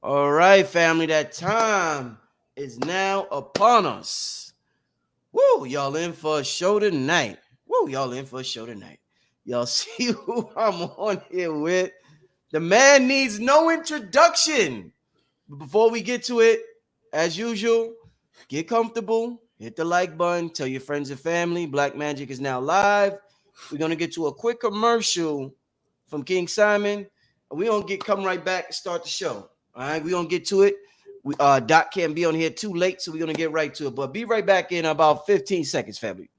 All right, family, that time is now upon us. Woo, y'all in for a show tonight. Woo, y'all in for a show tonight. Y'all see who I'm on here with? The man needs no introduction. But before we get to it, as usual, get comfortable, hit the like button, tell your friends and family. Black Magic is now live. We're gonna get to a quick commercial from King Simon, and we're gonna come right back and start the show. All right, we're gonna get to it. Doc can't be on here too late, so we're gonna get right to it. But be right back in about 15 seconds, family.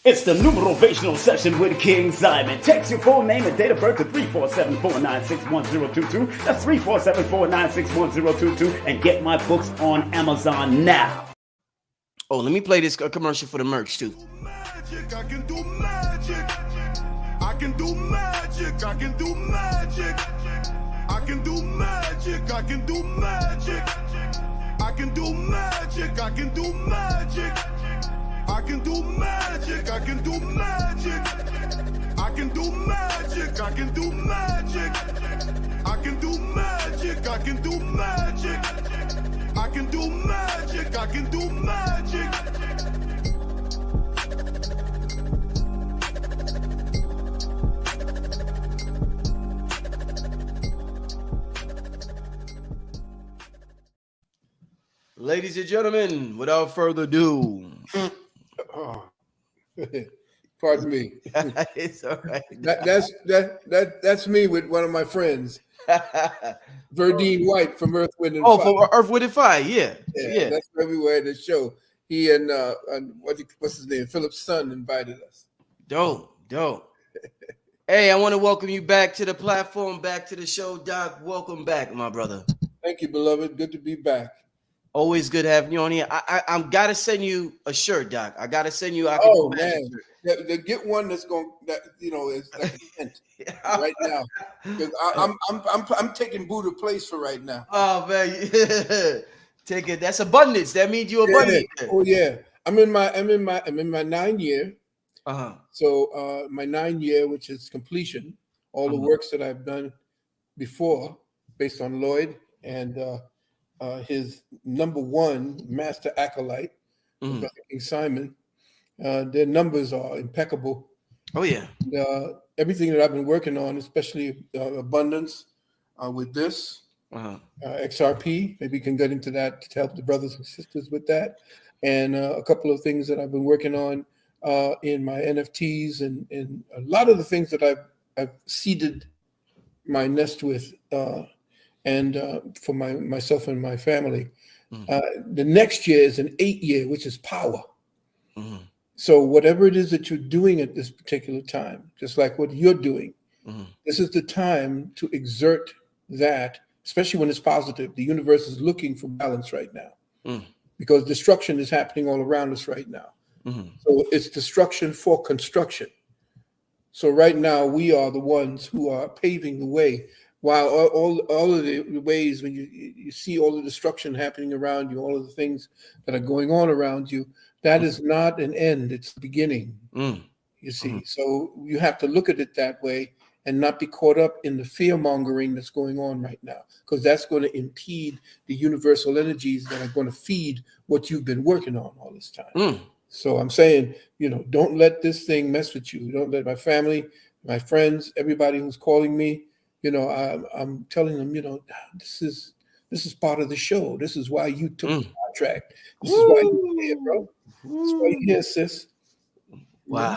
It's the numerational session with King Simon. Text your full name and date of birth to 347-496-1022. That's 347-496-1022. And get my books on Amazon now. Oh, let me play this commercial for the merch, too. Magic, I can do magic. I can do magic. I can do magic. I can do magic. I can do magic. I can do magic. I can do magic. I can do magic, I can do magic. I can do magic, I can do magic. I can do magic, I can do magic. I can do magic, I can do magic. Ladies and gentlemen, without further ado. Oh, pardon me. It's all right. That's me with one of my friends, Verdine White from Earth, Wind, and Oh, Fire. for Earth, Wind, and Fire, yeah. That's where we were at the show. He and what's his name? Philip's son invited us. Dope. Hey, I want to welcome you back to the platform, back to the show, Doc. Welcome back, my brother. Thank you, beloved. Good to be back. Always good having you on here. I'm gotta send you a shirt, Doc. I gotta send you. Oh man, get one that's going that is like a tent right now, because I'm taking Buddha place for right now. Oh man, take it. That's abundance. That means you're abundant. Oh yeah, I'm in my 9th year. So my 9th year, which is completion, all the works that I've done before, based on Lloyd and his #1 master acolyte, King Simon. Their numbers are impeccable. Oh yeah. Everything that I've been working on, especially abundance with this XRP, maybe we can get into that to help the brothers and sisters with that, and a couple of things that I've been working on in my NFTs and a lot of the things that I've seeded my nest with. And for myself and my family. The next year is an 8th year, which is power. So whatever it is that you're doing at this particular time, just like what you're doing, this is the time to exert that, especially when it's positive. The universe is looking for balance right now because destruction is happening all around us right now. So it's destruction for construction. So right now we are the ones who are paving the way. While all of the ways when you see all the destruction happening around you, all of the things that are going on around you, that is not an end, it's the beginning, you see. So you have to look at it that way and not be caught up in the fear-mongering that's going on right now, because that's going to impede the universal energies that are going to feed what you've been working on all this time. So I'm saying, don't let this thing mess with you. Don't let my family, my friends, everybody who's calling me, I'm telling them, this is part of the show. This is why you took the contract. This is why you're here, bro. This is why you're here, sis. Wow.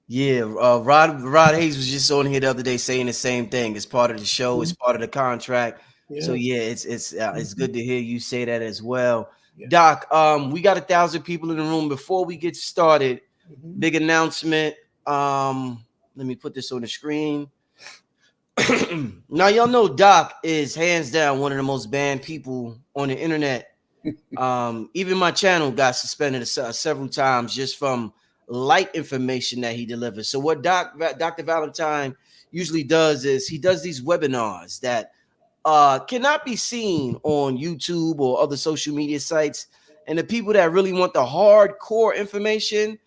Yeah, Rod Hayes was just on here the other day saying the same thing. It's part of the show. It's part of the contract. Yeah. So yeah, it's good to hear you say that as well. Yeah. Doc, we got 1,000 people in the room. Before we get started, big announcement. Let me put this on the screen. Now y'all know Doc is hands down one of the most banned people on the internet. Even my channel got suspended several times just from light information that he delivers. So what Dr. Valentine usually does is he does these webinars that cannot be seen on YouTube or other social media sites. And the people that really want the hardcore information,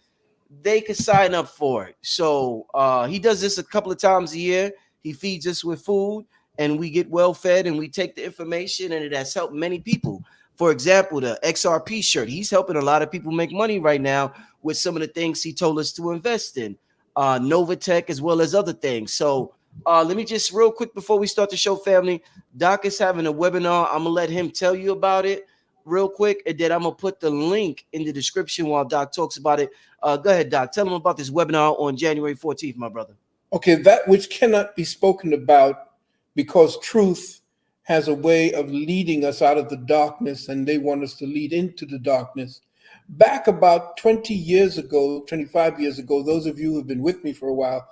they could sign up for it. So he does this a couple of times a year. He feeds us with food, and we get well fed and we take the information, and it has helped many people. For example, the XRP shirt, he's helping a lot of people make money right now with some of the things he told us to invest in, Novatech, as well as other things. So let me just real quick before we start the show, family, Doc is having a webinar. I'm gonna let him tell you about it real quick, and then I'm gonna put the link in the description while Doc talks about it. Go ahead, Doc. Tell him about this webinar on January 14th, my brother. Okay, that which cannot be spoken about, because truth has a way of leading us out of the darkness, and they want us to lead into the darkness. Back about 20 years ago, 25 years ago, those of you who have been with me for a while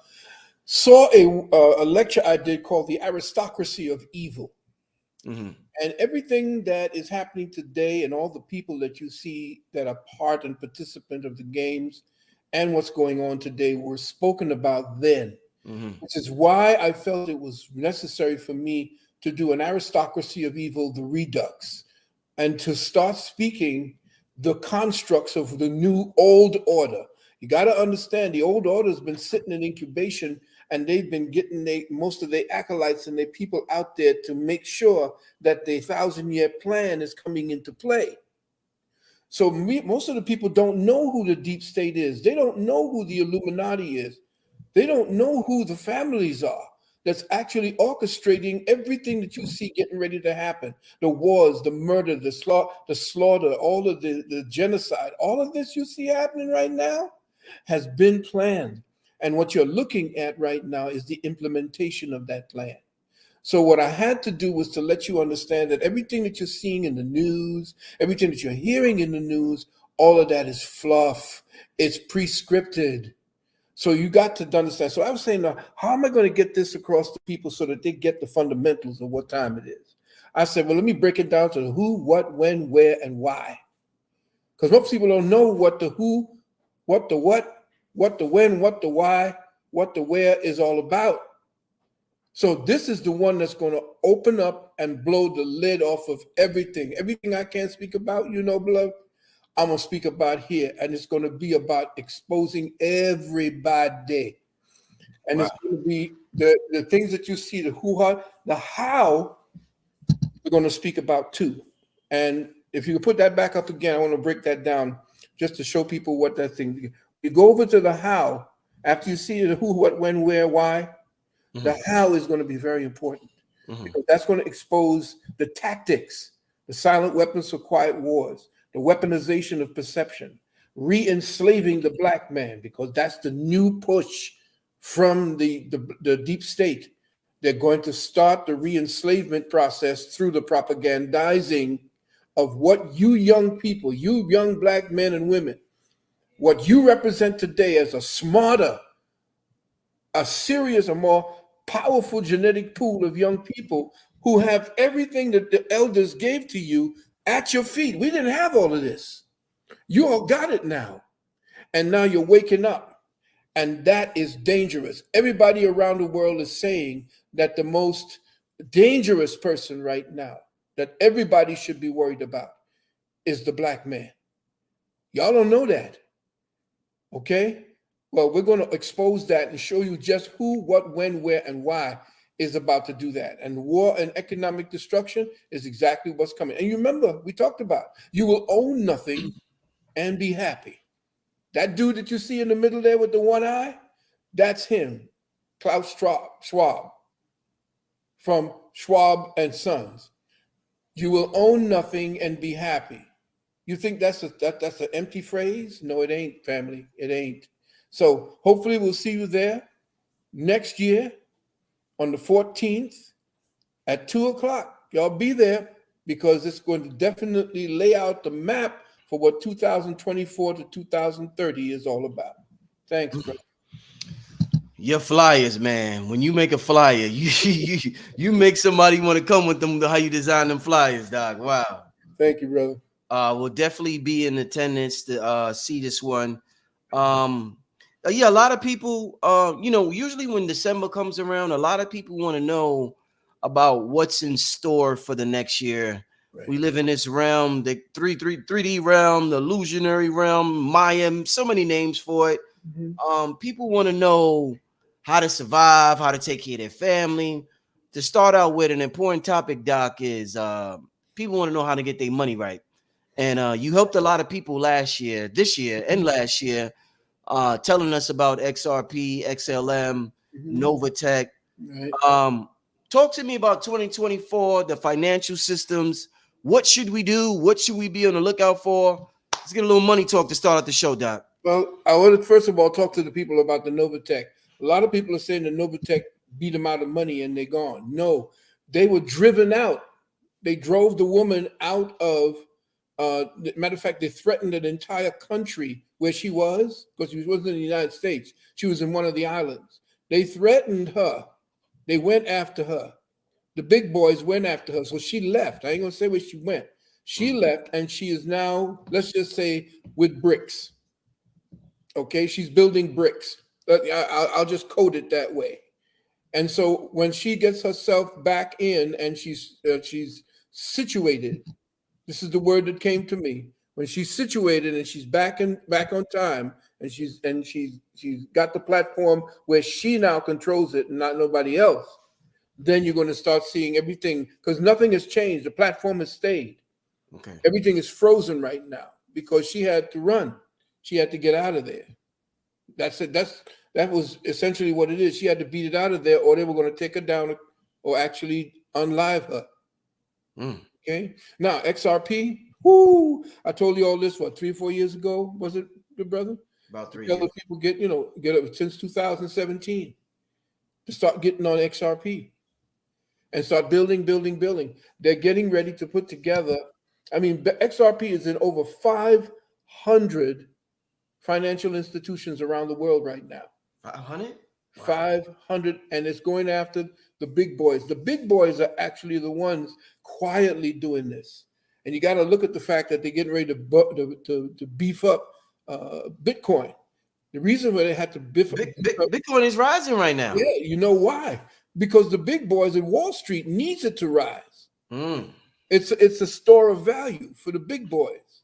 saw a lecture I did called The Aristocracy of Evil. Mm-hmm. And everything that is happening today and all the people that you see that are part and participant of the games and what's going on today were spoken about then, which is why I felt it was necessary for me to do an Aristocracy of Evil, the Redux, and to start speaking the constructs of the new old order. You got to understand, the old order has been sitting in incubation, and they've been getting most of their acolytes and their people out there to make sure that the 1,000-year plan is coming into play. So most of the people don't know who the deep state is. They don't know who the Illuminati is. They don't know who the families are that's actually orchestrating everything that you see getting ready to happen. The wars, the murder, the slaughter, all of the genocide, all of this you see happening right now has been planned. And what you're looking at right now is the implementation of that plan. So what I had to do was to let you understand that everything that you're seeing in the news, everything that you're hearing in the news, all of that is fluff. It's pre-scripted. So you got to understand. So I was saying, now, how am I going to get this across to people so that they get the fundamentals of what time it is? I said, well, let me break it down to the who, what, when, where, and why. Because most people don't know what the who, what the what the when, what the why, what the where is all about. So this is the one that's going to open up and blow the lid off of everything. Everything I can't speak about, beloved, I'm going to speak about here. And it's going to be about exposing everybody. And It's going to be the things that you see, the who, the how, we're going to speak about too. And if you could put that back up again, I want to break that down just to show people what that thing. You go over to the how, after you see the who, what, when, where, why, the how is going to be very important, because that's going to expose the tactics, the silent weapons for quiet wars, the weaponization of perception, re-enslaving the black man, because that's the new push from the deep state. They're going to start the re-enslavement process through the propagandizing of what you young people, you young black men and women, what you represent today as a smarter, a serious, a more powerful genetic pool of young people who have everything that the elders gave to you at your feet. We didn't have all of this. You all got it now. And now you're waking up. And that is dangerous. Everybody around the world is saying that the most dangerous person right now that everybody should be worried about is the black man. Y'all don't know that. Okay? Well, we're going to expose that and show you just who, what, when, where, and why is about to do that. And war and economic destruction is exactly what's coming. And you remember, we talked about, you will own nothing and be happy. That dude that you see in the middle there with the one eye, that's him, Klaus Schwab, from Schwab and Sons. You will own nothing and be happy. You think that's an empty phrase? No, it ain't, family. It ain't. So hopefully we'll see you there next year on the 14th at 2:00. Y'all be there, because it's going to definitely lay out the map for what 2024 to 2030 is all about. Thanks, bro. Your flyers, man. When you make a flyer, you make somebody want to come with them. How you design them flyers, Doc. Wow. Thank you, brother. We'll definitely be in attendance to see this one. Yeah, a lot of people, usually when December comes around, a lot of people want to know about what's in store for the next year. Right. We live in this realm, the 3D realm, the illusionary realm, Maya, so many names for it. People want to know how to survive, how to take care of their family. to start out with, an important topic, Doc, is people want to know how to get their money right. And you helped a lot of people this year, and last year, telling us about XRP, XLM, Novatech. Right. Talk to me about 2024, the financial systems. What should we do? What should we be on the lookout for? Let's get a little money talk to start out the show, Doc. Well, I want to first of all talk to the people about the Novatech. A lot of people are saying the Novatech beat them out of money and they're gone. No, they were driven out. They drove the woman out of, matter of fact, they threatened an entire country where she was, because she wasn't in the United States. She was in one of the islands. They threatened her. They went after her. The big boys went after her. So she left. I ain't going to say where she went. She left, and she is now, let's just say, with bricks. Okay, she's building bricks. I'll just code it that way. And so when she gets herself back in and she's situated, this is the word that came to me. When she's situated and she's back on time, and she's got the platform where she now controls it and not nobody else, then you're going to start seeing everything, because nothing has changed. The platform has stayed. Okay. Everything is frozen right now because she had to run. She had to get out of there. That's it. That was essentially what it is. She had to beat it out of there, or they were going to take her down or actually unlive her. Okay. Now XRP. Whoo! I told you all this 3 or 4 years ago. Was it, good brother? About 3 years. People get up since 2017 to start getting on XRP and start building. They're getting ready to put together. I mean, the XRP is in over 500 financial institutions around the world right now. 500? Wow. 500, and it's going after the big boys. The big boys are actually the ones quietly doing this. And you got to look at the fact that they're getting ready to beef up Bitcoin. The reason why they had to beef up Bitcoin is rising right now. Yeah, you know why? Because the big boys in Wall Street needs it to rise. It's a store of value for the big boys.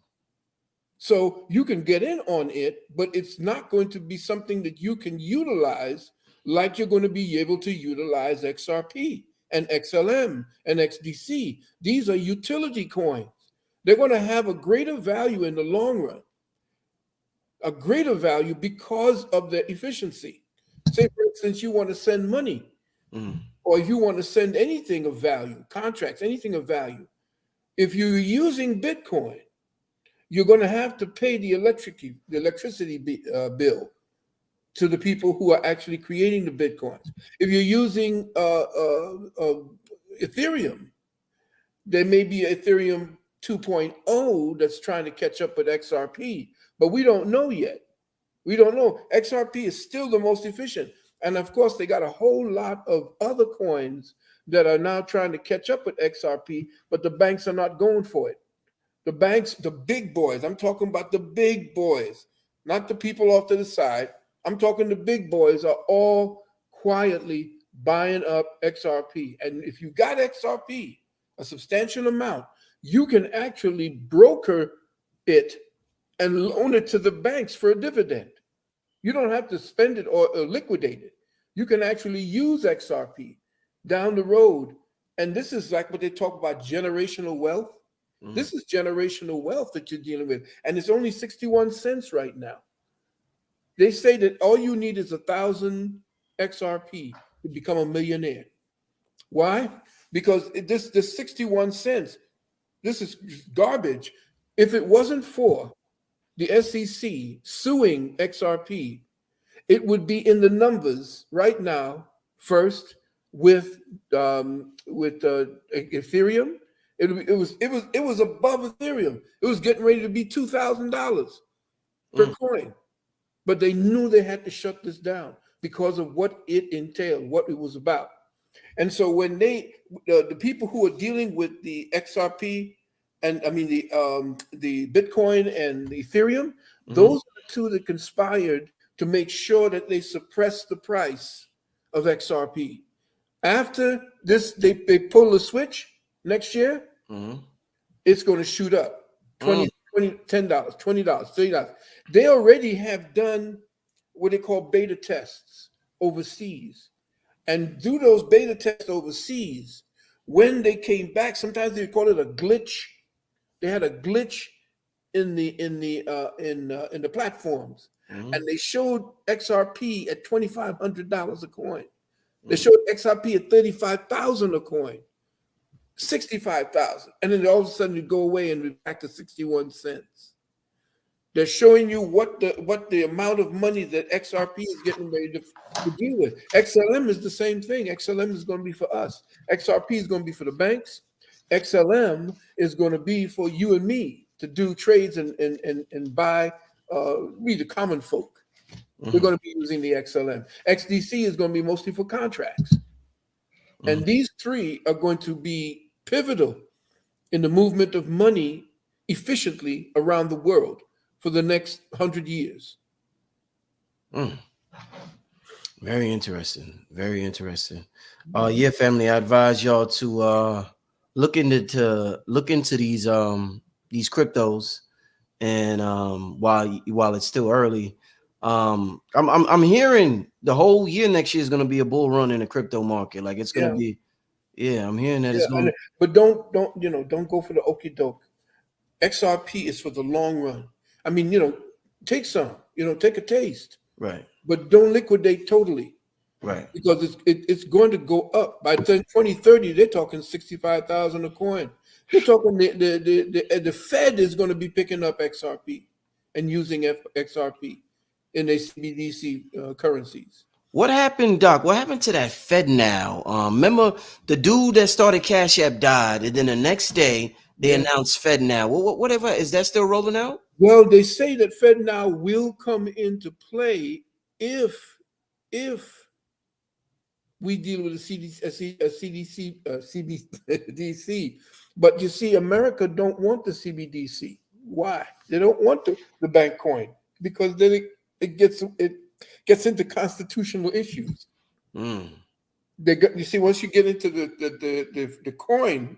So you can get in on it, but it's not going to be something that you can utilize like you're going to be able to utilize XRP and XLM and XDC. These are utility coins. They're going to have a greater value in the long run, a greater value because of their efficiency. Say, for instance, you want to send money, or if you want to send anything of value, contracts, anything of value. If you're using Bitcoin, you're going to have to pay the electricity bill to the people who are actually creating the Bitcoins. If you're using Ethereum, there may be Ethereum 2.0 that's trying to catch up with XRP, but we don't know yet. We don't know. XRP is still the most efficient. And of course, they got a whole lot of other coins that are now trying to catch up with XRP, but the banks are not going for it. The banks, the big boys, I'm talking about the big boys, not the people off to the side. I'm talking the big boys are all quietly buying up XRP. And if you got XRP, a substantial amount, you can actually broker it and loan it to the banks for a dividend. You don't have to spend it or liquidate it. You can actually use XRP down the road. And this is like what they talk about, generational wealth. This is generational wealth that you're dealing with. And it's only 61 cents right now. They say that all you need is 1,000 XRP to become a millionaire. Why? Because this 61 cents, this is garbage. If it wasn't for the SEC suing XRP, it would be in the numbers right now, first with Ethereum. It was above Ethereum. It was getting ready to be $2,000 per coin, but they knew they had to shut this down because of what it entailed, what it was about. And so when the people who are dealing with the XRP and the Bitcoin and the Ethereum, those are the two that conspired to make sure that they suppress the price of XRP. After this, they pull the switch. Next year, it's going to shoot up $10, $20, $30. They already have done what they call beta tests overseas. and do those beta tests overseas. When they came back, sometimes they call it a glitch. They had a glitch in the platforms, and they showed XRP at $2,500 a coin. They showed XRP at 35,000 a coin, 65,000, and then all of a sudden you go away and we're back to 61 cents. They're showing you what the amount of money that XRP is getting ready to deal with. XLM is the same thing. XLM is going to be for us. XRP is going to be for the banks. XLM is going to be for you and me to do trades and buy, we the common folk. We're going to be using the XLM. XDC is going to be mostly for contracts. And these three are going to be pivotal in the movement of money efficiently around the world for the next 100 years. Very interesting. Very interesting. Yeah, family, I advise y'all to look into these cryptos, and while it's still early. I'm hearing the whole year next year is going to be a bull run in the crypto market. Like it's going to be, I'm hearing that it's going. But don't go for the okie doke. XRP is for the long run. I mean, take some, take a taste, right? But don't liquidate totally, right? Because it's going to go up by 2030. They're talking 65,000 a coin. They're talking the Fed is going to be picking up XRP and using XRP in their CBDC currencies. What happened, Doc? What happened to that Fed now? Remember the dude that started Cash App died, and then the next day they announced Fed now. Whatever, is that still rolling out? Well, they say that Fed now will come into play if we deal with a CBDC. But you see, America don't want the CBDC. Why? They don't want the bank coin because then it gets into constitutional issues. You see, once you get into the coin,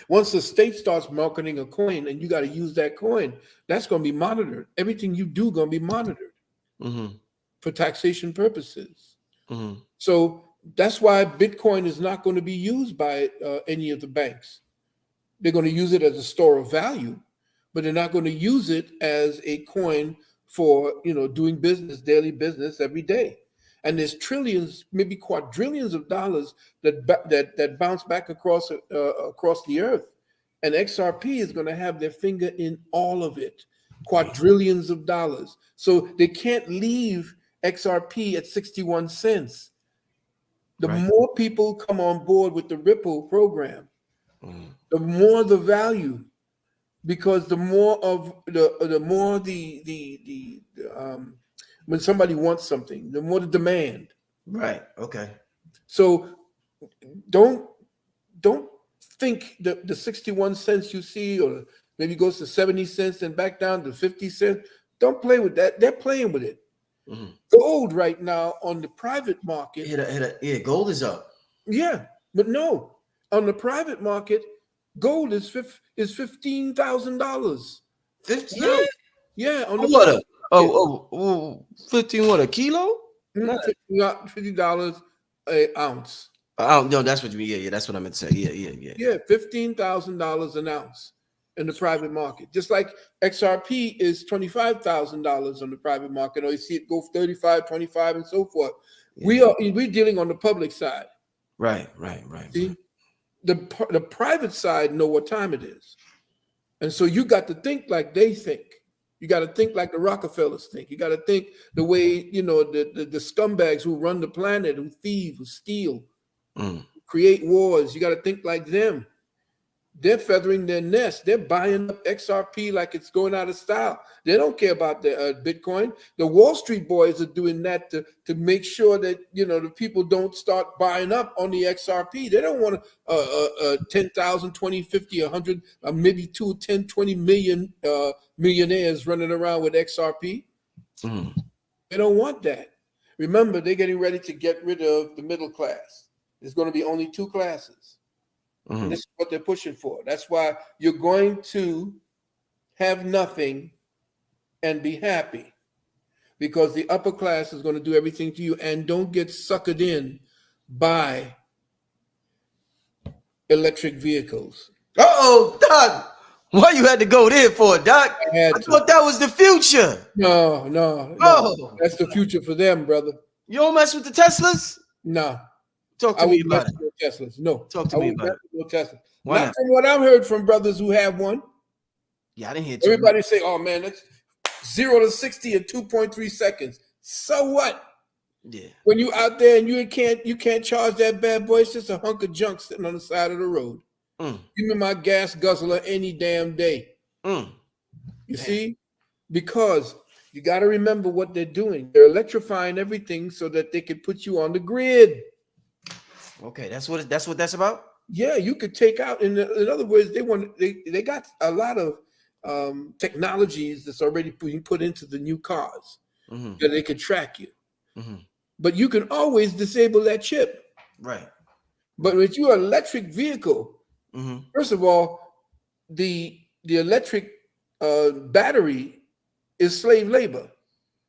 once the state starts marketing a coin and you got to use that coin, that's going to be monitored. Everything you do going to be monitored for taxation purposes. So that's why Bitcoin is not going to be used by any of the banks. They're going to use it as a store of value, but they're not going to use it as a coin for doing business, daily business every day. And there's trillions, maybe quadrillions of dollars that bounce back across the earth. And XRP is going to have their finger in all of it, quadrillions of dollars. So they can't leave XRP at 61 cents. The more people come on board with the Ripple program, the more the value, because the more when somebody wants something, the more the demand. Right. Okay. So don't think that the 61 cents you see, or maybe goes to 70 cents and back down to 50 cents. Don't play with that. They're playing with it. Gold right now on the private market. Gold is up. Yeah, but no, on the private market, gold is $15,000. 50? Yeah. On the 15 what, a kilo? $50 an ounce. No, that's what you mean. Yeah, that's what I meant to say. Yeah, $15,000 an ounce in the private market. Just like XRP is $25,000 on the private market, or you see it go 35, 25, and so forth. Yeah. We're dealing on the public side. Right. See? The private side know what time it is. And so you got to think like they think. You got to think like the Rockefellers think. You got to think the way, the scumbags who run the planet, who thieve, who steal, create wars. You got to think like them. They're feathering their nest. They're buying up XRP like it's going out of style. They don't care about the Bitcoin. The Wall Street boys are doing that to make sure that, the people don't start buying up on the XRP. They don't want 10,000, 20, 50, 100, maybe 2, 10, 20 million millionaires running around with XRP. They don't want that. Remember, they're getting ready to get rid of the middle class. There's going to be only 2 classes. And this is what they're pushing for. That's why you're going to have nothing and be happy, because the upper class is going to do everything to you. And don't get suckered in buy electric vehicles. Doc. Why you had to go there for it, Doc? I thought that was the future. No. That's the future for them, brother. You don't mess with the Teslas? No. Talk to me about it. No Teslas. No. Talk to me about it. No Teslas. Not from what I've heard from brothers who have one. Yeah, I didn't hear. Everybody say, "Oh man, that's 0 to 60 in 2.3 seconds." So what? Yeah. When you out there and you can't charge that bad boy, it's just a hunk of junk sitting on the side of the road. Give me my gas guzzler any damn day. You see? Because you got to remember what they're doing. They're electrifying everything so that they can put you on the grid. Okay, that's what that's about. Yeah, you could take out. In other words, they got a lot of technologies that's already being put into the new cars that they can track you. But you can always disable that chip. Right. But with your electric vehicle, first of all, the electric battery is slave labor.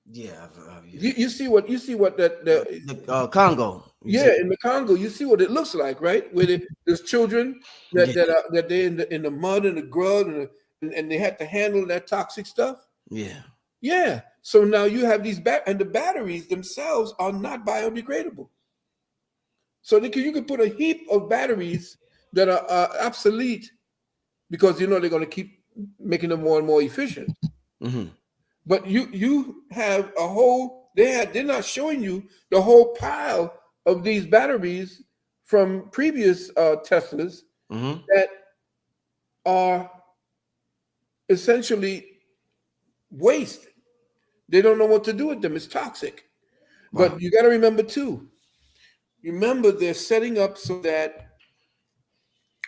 Yeah. You see what the Congo. Yeah, in the Congo, you see what it looks like, right? Where there's children that they're in the mud and the grub and they have to handle that toxic stuff. Yeah. So now you have these and the batteries themselves are not biodegradable. So you can put a heap of batteries that are obsolete because they're going to keep making them more and more efficient. But you have a whole. They're not showing you the whole pile of these batteries from previous Teslas that are essentially waste. They don't know what to do with them. It's toxic. Wow. But you got to remember too. Remember, they're setting up so that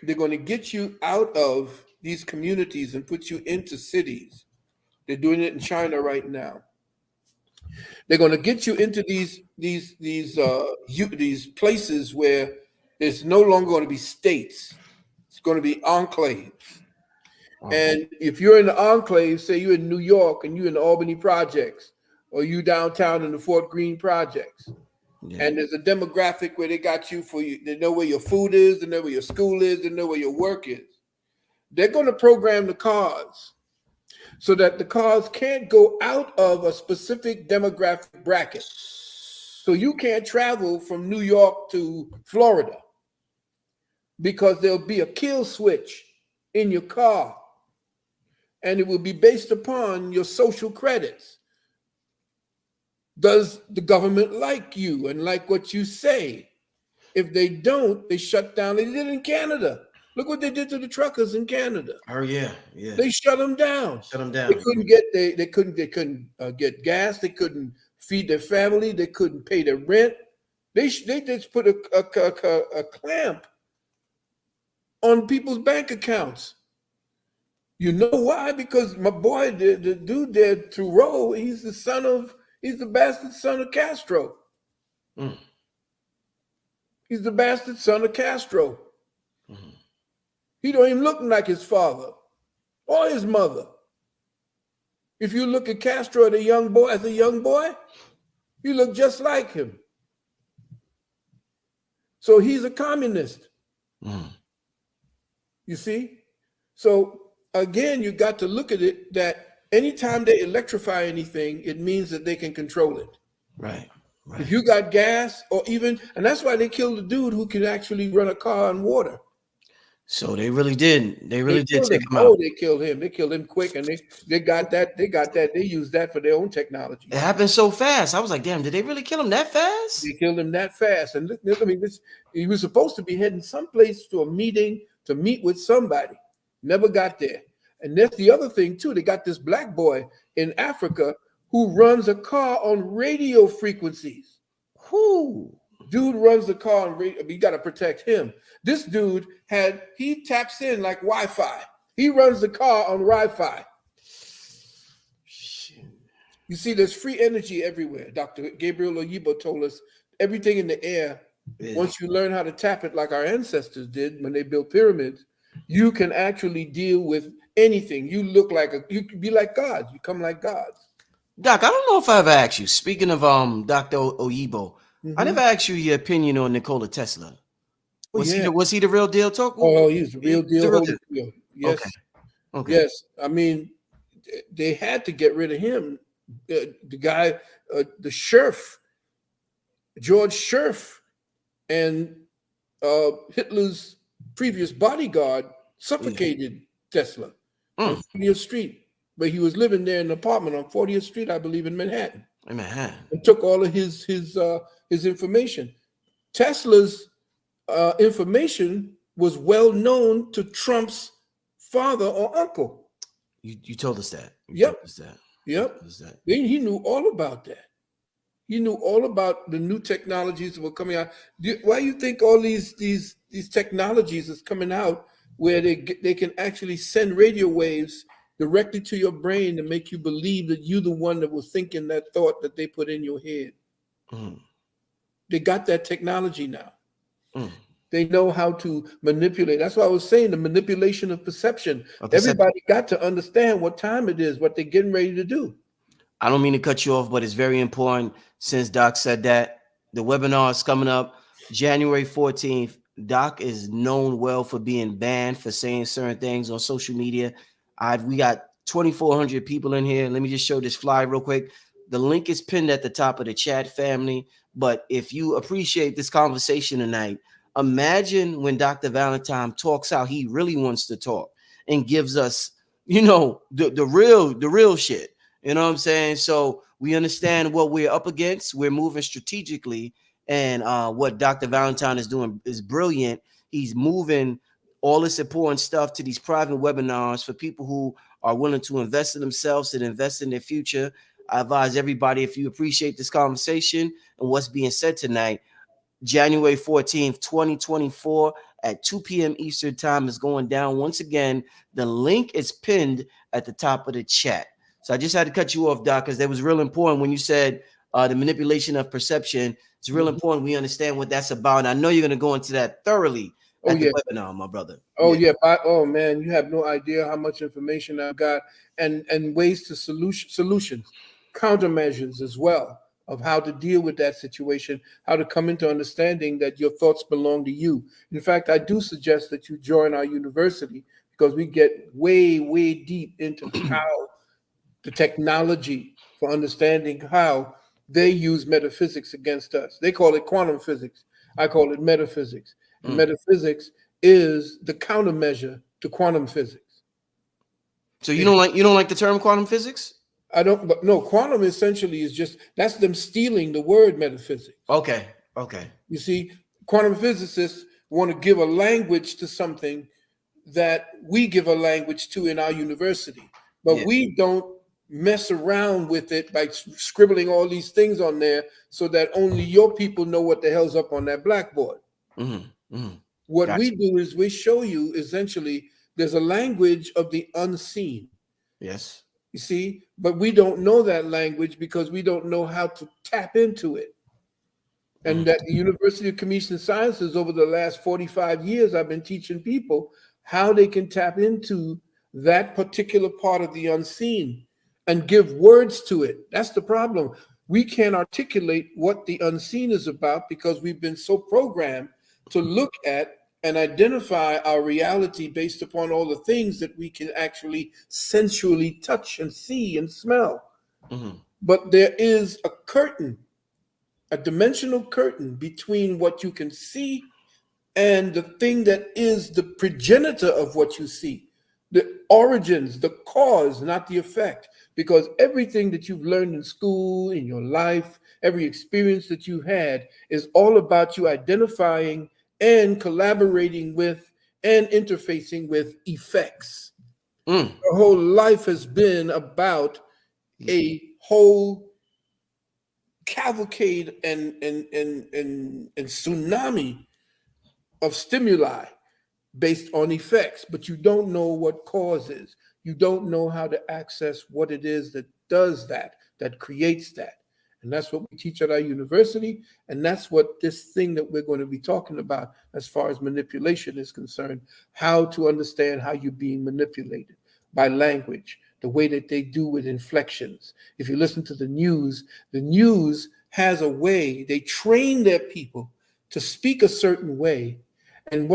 they're going to get you out of these communities and put you into cities. They're doing it in China right now. They're going to get you into these places where it's no longer going to be states. It's going to be enclaves. And if you're in the enclave, say you're in New York and you're in the Albany projects, or you downtown in the Fort Greene projects, and there's a demographic where they got you they know where your food is, they know where your school is, they know where your work is. They're going to program the cars so that the cars can't go out of a specific demographic bracket. So you can't travel from New York to Florida because there'll be a kill switch in your car. And it will be based upon your social credits. Does the government like you and like what you say? If they don't, they shut down. They did it in Canada. Look what they did to the truckers in Canada. Oh yeah. They shut them down. They couldn't get gas. They couldn't feed their family. They couldn't pay their rent. They just put a clamp on people's bank accounts. You know why? Because my boy, the dude there, Thoreau, he's the bastard son of Castro. He's the bastard son of Castro. He don't even look like his father or his mother. If you look at Castro as a young boy, you look just like him. So he's a communist. You see? So again, you got to look at it that anytime they electrify anything, it means that they can control it. Right. If you got gas and that's why they killed the dude who can actually run a car on water. So they really did. They really did take him out. Oh, they killed him. They killed him quick, and they got that. They used that for their own technology. It happened so fast. I was like, damn, did they really kill him that fast? They killed him that fast. And he was supposed to be heading someplace to a meeting to meet with somebody. Never got there. And that's the other thing too. They got this black boy in Africa who runs a car on radio frequencies. Dude runs the car on radio. You got to protect him. This dude he taps in like Wi-Fi. He runs the car on Wi-Fi. You see, there's free energy everywhere. Dr. Gabriel Oyibo told us everything in the air. Once you learn how to tap it like our ancestors did when they built pyramids, you can actually deal with anything. You can be like gods. You come like gods. Doc, I don't know if I ever asked you. Speaking of Dr. Oyibo, I never asked you your opinion on Nikola Tesla. Oh, yeah. Was he the real deal? Talk. Oh, he's the real He's deal. the real Holy deal. deal. Yes. Okay. Okay. Yes. I mean, they had to get rid of him. The guy, the sheriff, George Scherf, and Hitler's previous bodyguard suffocated Tesla on 40th Street, but he was living there in an apartment on 40th Street, I believe, in Manhattan. And took all of his information. Tesla's information was well known to Trump's father or uncle. You told us that. Yep. He knew all about that. He knew all about the new technologies that were coming out. Why do you think all these technologies is coming out where they can actually send radio waves directly to your brain to make you believe that you're the one that was thinking that thought that they put in your head? They got that technology now. They know how to manipulate. That's why I was saying the manipulation of perception. Everybody got to understand what time it is, what they're getting ready to do. I don't mean to cut you off, but it's very important since Doc said that. The webinar is coming up January 14th. Doc is known well for being banned for saying certain things on social media. We got 2,400 people in here. Let me just show this flyer real quick. The link is pinned at the top of the chat, family. But if you appreciate this conversation tonight, imagine when Dr. Valentine talks how he really wants to talk and gives us, the real shit. You know what I'm saying? So we understand what we're up against. We're moving strategically. And what Dr. Valentine is doing is brilliant. He's moving all this important stuff to these private webinars for people who are willing to invest in themselves and invest in their future. I advise everybody, if you appreciate this conversation and what's being said tonight, January 14th, 2024 at 2 p.m. Eastern time is going down. Once again, the link is pinned at the top of the chat. So I just had to cut you off, Doc, because that was real important when you said the manipulation of perception. It's real important we understand what that's about. And I know you're going to go into that thoroughly at the webinar, my brother. Oh man, you have no idea how much information I've got and ways to solutions, countermeasures as well of how to deal with that situation, how to come into understanding that your thoughts belong to you. In fact, I do suggest that you join our university because we get way, way deep into how the technology for understanding how they use metaphysics against us. They call it quantum physics. I call it metaphysics. And metaphysics is the countermeasure to quantum physics. So you don't like the term quantum physics? I don't, but no, quantum essentially is just, that's them stealing the word metaphysics. Okay. You see, quantum physicists want to give a language to something that we give a language to in our university, but we don't mess around with it by scribbling all these things on there so that only your people know what the hell's up on that blackboard. What we do is we show you essentially there's a language of the unseen. Yes. You see, but we don't know that language because we don't know how to tap into it. And that the University of Communication Sciences over the last 45 years, I've been teaching people how they can tap into that particular part of the unseen and give words to it. That's the problem. We can't articulate what the unseen is about because we've been so programmed to look at and identify our reality based upon all the things that we can actually sensually touch and see and smell. But there is a curtain, a dimensional curtain between what you can see and the thing that is the progenitor of what you see, the origins, the cause, not the effect. Because everything that you've learned in school, in your life, every experience that you've had is all about you identifying and collaborating with and interfacing with effects. Your whole life has been about a whole cavalcade and tsunami of stimuli based on effects, but you don't know what cause is. You don't know how to access what it is that does that creates that. And that's what we teach at our university. And that's what this thing that we're going to be talking about as far as manipulation is concerned, how to understand how you're being manipulated by language, the way that they do with inflections. If you listen to the news has a way, they train their people to speak a certain way, and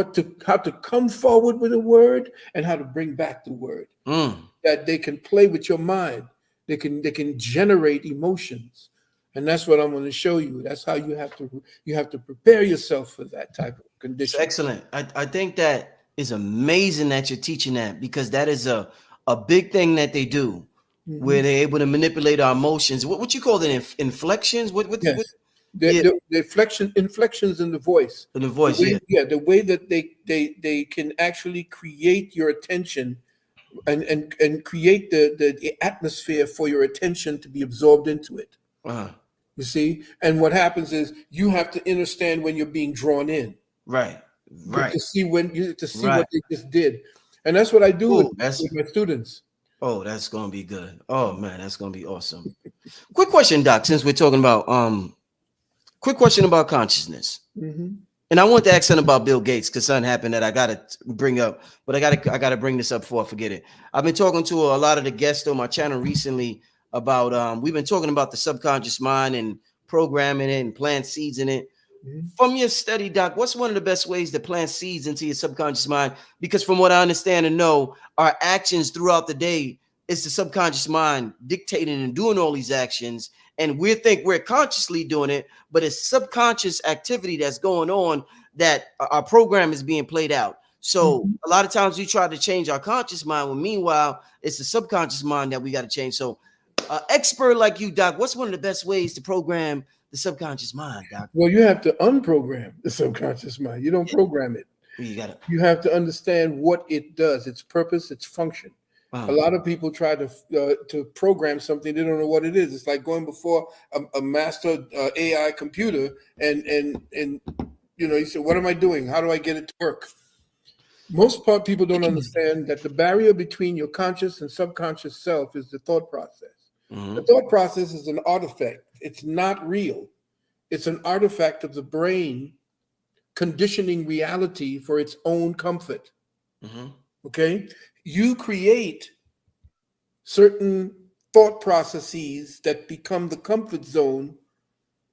how to come forward with a word and how to bring back the word. That they can play with your mind. They can generate emotions. And that's what I'm going to show you. That's how you have to prepare yourself for that type of condition. It's excellent. I think that is amazing that you're teaching that, because that is a big thing that they do, where they're able to manipulate our emotions. What you call it? Inflections? Yes. The inflections in the voice. In the voice, the way that they can actually create your attention and create the atmosphere for your attention to be absorbed into it. You see? And what happens is you have to understand when you're being drawn in. Right. To see what they just did. And that's what I do with my students. Oh, that's gonna be good. Oh man, that's gonna be awesome. Quick question, Doc, since we're talking about quick question about consciousness. And I want to ask something about Bill Gates, because something happened that I gotta bring up, but I gotta bring this up before I forget it. I've been talking to a lot of the guests on my channel recently about we've been talking about the subconscious mind and programming it and plant seeds in it. From your study, Doc, what's one of the best ways to plant seeds into your subconscious mind? Because from what I understand and know, our actions throughout the day, it's the subconscious mind dictating and doing all these actions. And we think we're consciously doing it, but it's subconscious activity that's going on, that our program is being played out. So a lot of times we try to change our conscious mind, when meanwhile, it's the subconscious mind that we got to change. So expert like you, Doc, what's one of the best ways to program the subconscious mind, Doc? Well, you have to unprogram the subconscious mind. You don't program it. You have to understand what it does, its purpose, its function. A lot of people try to program something, they don't know what it is. It's like going before a master AI computer and you say, what am I doing? How do I get it to work? Most people don't understand that the barrier between your conscious and subconscious self is the thought process. The thought process is an artifact. It's not real. It's an artifact of the brain conditioning reality for its own comfort. Okay? You create certain thought processes that become the comfort zone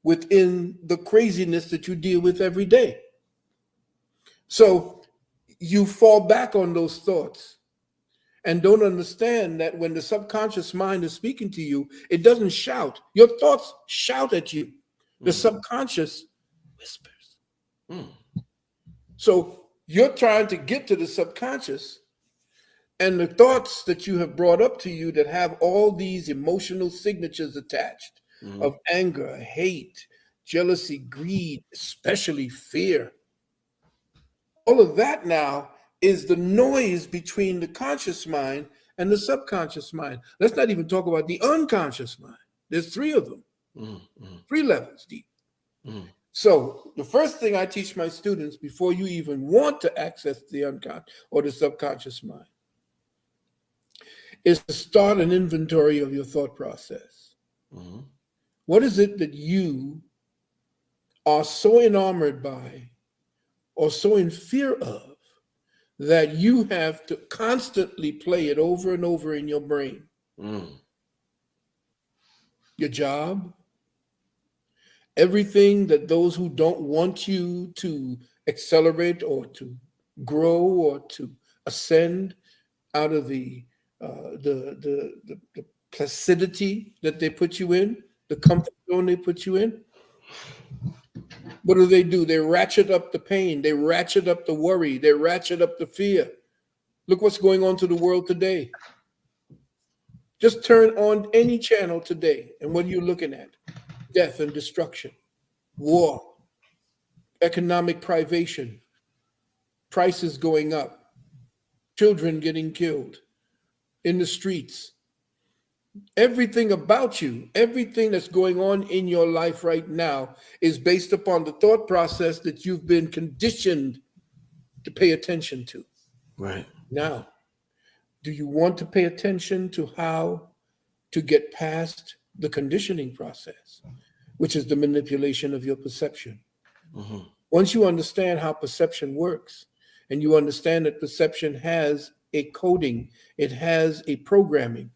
within the craziness that you deal with every day. So you fall back on those thoughts and don't understand that when the subconscious mind is speaking to you, it doesn't shout. Your thoughts shout at you. The subconscious whispers. So you're trying to get to the subconscious, and the thoughts that you have brought up to you that have all these emotional signatures attached of anger, hate, jealousy, greed, especially fear. All of that now is the noise between the conscious mind and the subconscious mind. Let's not even talk about the unconscious mind. There's three of them, 3 levels deep. So the first thing I teach my students before you even want to access the unconscious or the subconscious mind is to start an inventory of your thought process. What is it that you are so enamored by or so in fear of that you have to constantly play it over and over in your brain? Your job, everything that those who don't want you to accelerate or to grow or to ascend out of the placidity that they put you in, the comfort zone they put you in. What do? They ratchet up the pain. They ratchet up the worry. They ratchet up the fear. Look what's going on to the world today. Just turn on any channel today, and what are you looking at? Death and destruction, war, economic privation, prices going up, children getting killed in the streets. Everything about you, everything that's going on in your life right now is based upon the thought process that you've been conditioned to pay attention to. Right. Now, do you want to pay attention to how to get past the conditioning process, which is the manipulation of your perception? Once you understand how perception works, and you understand that perception has a coding, it has a programming,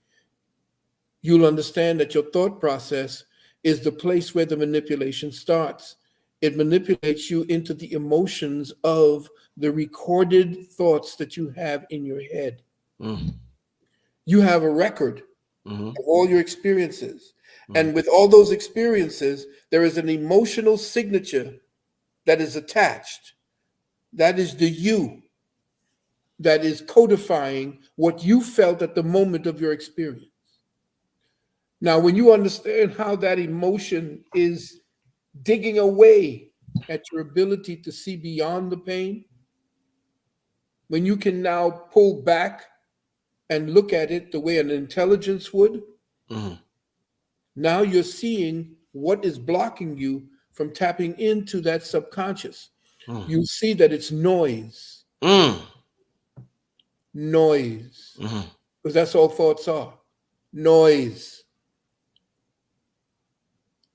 you'll understand that your thought process is the place where the manipulation starts. It manipulates you into the emotions of the recorded thoughts that you have in your head. You have a record of all your experiences. And with all those experiences, there is an emotional signature that is attached. That is the you that is codifying what you felt at the moment of your experience. Now, when you understand how that emotion is digging away at your ability to see beyond the pain, when you can now pull back and look at it the way an intelligence would, now you're seeing what is blocking you from tapping into that subconscious. You see that it's noise. Noise. Because that's all thoughts are. Noise.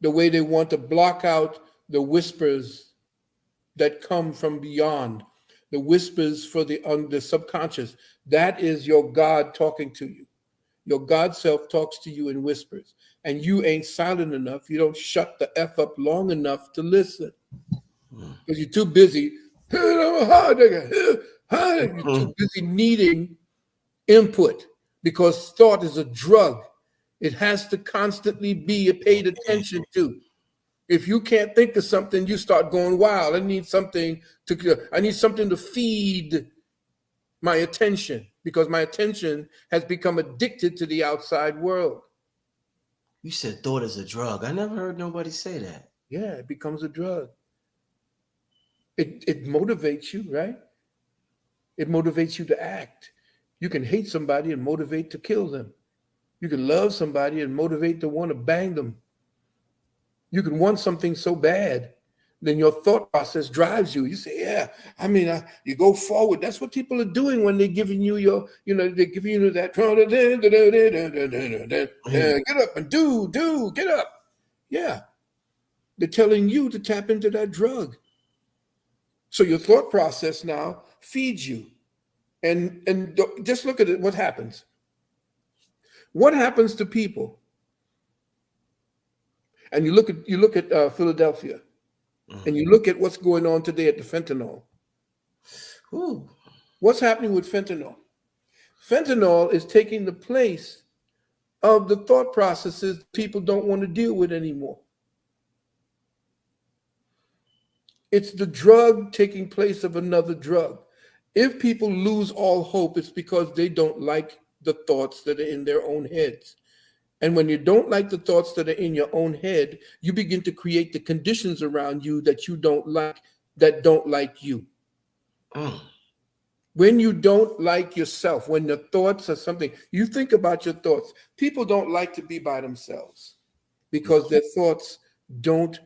The way they want to block out the whispers that come from beyond, the whispers for the subconscious. That is your God talking to you. Your God self talks to you in whispers, and you ain't silent enough. You don't shut the F up long enough to listen because you're too busy. You're too busy needing input, because thought is a drug. It has to constantly be paid attention to. If you can't think of something, you start going wild. I need something to feed my attention, because my attention has become addicted to the outside world. You said thought is a drug. I never heard nobody say that. Yeah, it becomes a drug. It motivates you, right? It motivates you to act. You can hate somebody and motivate to kill them. You can love somebody and motivate to want to bang them. You can want something so bad, then your thought process drives you. You say, yeah, you go forward. That's what people are doing when they're giving you they're giving you that, get up and get up. Yeah. They're telling you to tap into that drug. So your thought process now feeds you. And just look at it, what happens. What happens to people? And you look at Philadelphia, and you look at what's going on today at the fentanyl. What's happening with fentanyl? Fentanyl is taking the place of the thought processes people don't want to deal with anymore. It's the drug taking place of another drug. If people lose all hope, it's because they don't like the thoughts that are in their own heads. And when you don't like the thoughts that are in your own head, you begin to create the conditions around you that you don't like, that don't like you. When you don't like yourself, when the thoughts are something, you think about your thoughts. People don't like to be by themselves because their thoughts don't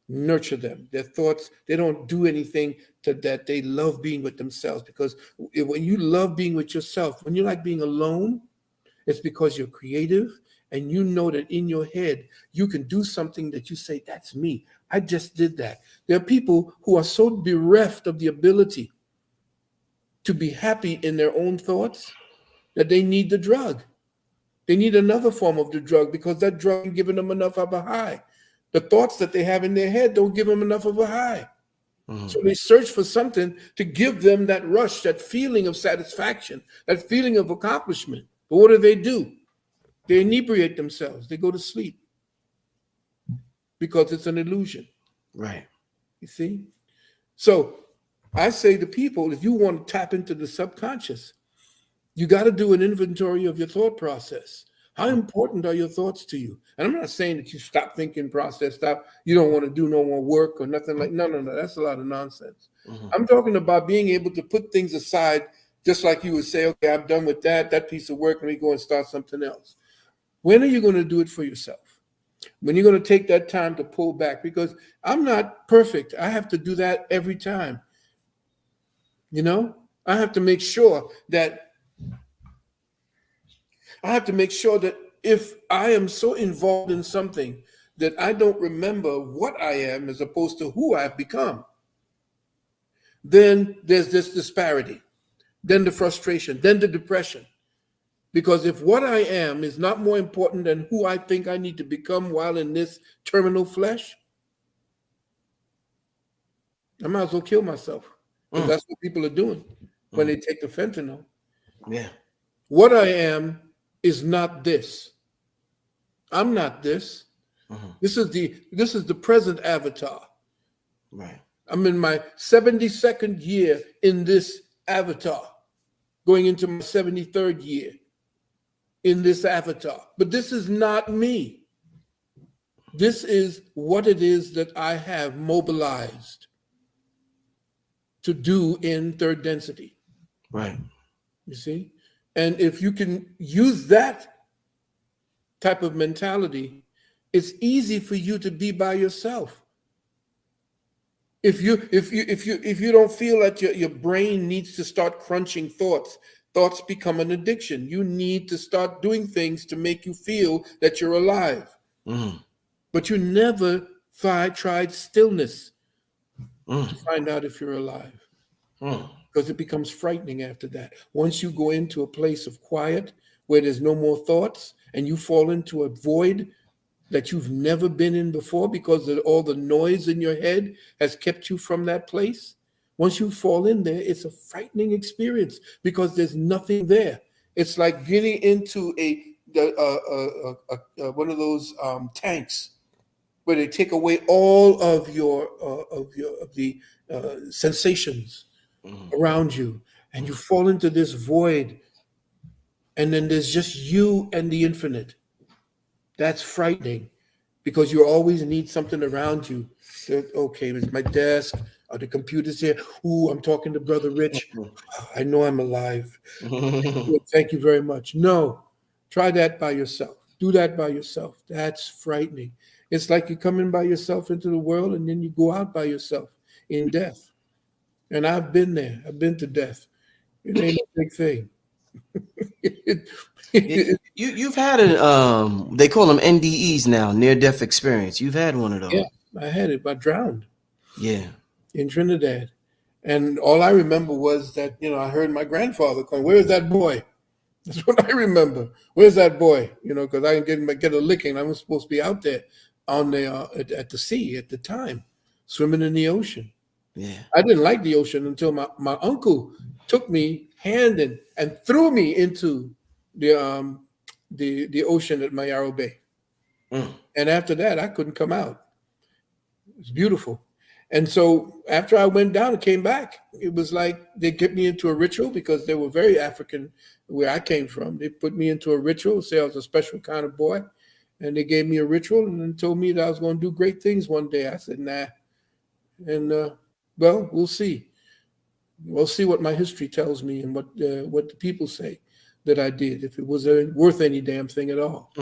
nurture them. Their thoughts, they don't do anything to that. They love being with themselves, because when you love being with yourself, when you like being alone, it's because you're creative. And you know that in your head, you can do something that you say, that's me. I just did that. There are people who are so bereft of the ability to be happy in their own thoughts that they need the drug. They need another form of the drug, because that drug ain't giving them enough of a high. The thoughts that they have in their head don't give them enough of a high. So they search for something to give them that rush, that feeling of satisfaction, that feeling of accomplishment. But what do? They inebriate themselves. They go to sleep because it's an illusion. Right. You see? So I say to people, if you want to tap into the subconscious, you got to do an inventory of your thought process. How important are your thoughts to you? And I'm not saying that you stop thinking, you don't want to do no more work or nothing like, no. That's a lot of nonsense. I'm talking about being able to put things aside, just like you would say, okay, I'm done with that piece of work. Let me go and start something else. When are you going to do it for yourself? When you're going to take that time to pull back? Because I'm not perfect. I have to do that every time. I have to make sure that if I am so involved in something that I don't remember what I am as opposed to who I've become, then there's this disparity, then the frustration, then the depression. Because if what I am is not more important than who I think I need to become while in this terminal flesh, I might as well kill myself. Because that's what people are doing when they take the fentanyl. Yeah. What I am is not this. I'm not this. This is the present avatar. Right. I'm in my 72nd year in this avatar, going into my 73rd year in this avatar. But this is not me. This is what it is that I have mobilized to do in third density. Right. You see? And if you can use that type of mentality, it's easy for you to be by yourself. If you don't feel that your brain needs to start crunching thoughts become an addiction. You need to start doing things to make you feel that you're alive. But you never tried stillness to find out if you're alive. Because it becomes frightening after that. Once you go into a place of quiet where there's no more thoughts and you fall into a void that you've never been in before because of all the noise in your head has kept you from that place. Once you fall in there, it's a frightening experience because there's nothing there. It's like getting into one of those tanks where they take away all of the sensations around you, and you fall into this void, and then there's just you and the infinite. That's frightening because you always need something around you. Okay, it's my desk, or the computer's here. Ooh, I'm talking to Brother Rich. I know I'm alive. Thank you very much. No, try that by yourself. Do that by yourself. That's frightening. It's like you come in by yourself into the world and then you go out by yourself in death. And I've been there. I've been to death. It ain't a big thing. You've had they call them NDEs now, near death experience. You've had one of those. Yeah, I had it. I drowned. Yeah. In Trinidad. And all I remember was that, I heard my grandfather calling, "Where's that boy?" That's what I remember. Where's that boy? Because I didn't get a licking. I was supposed to be out there on the at the sea at the time, swimming in the ocean. Yeah. I didn't like the ocean until my uncle took me hand and threw me into the ocean at Mayaro Bay. And after that, I couldn't come out. It was beautiful. And so after I went down and came back, it was like they get me into a ritual because they were very African where I came from. They put me into a ritual, say I was a special kind of boy. And they gave me a ritual and then told me that I was going to do great things one day. I said, nah. And well, we'll see. We'll see what my history tells me and what the people say that I did, if it was worth any damn thing at all.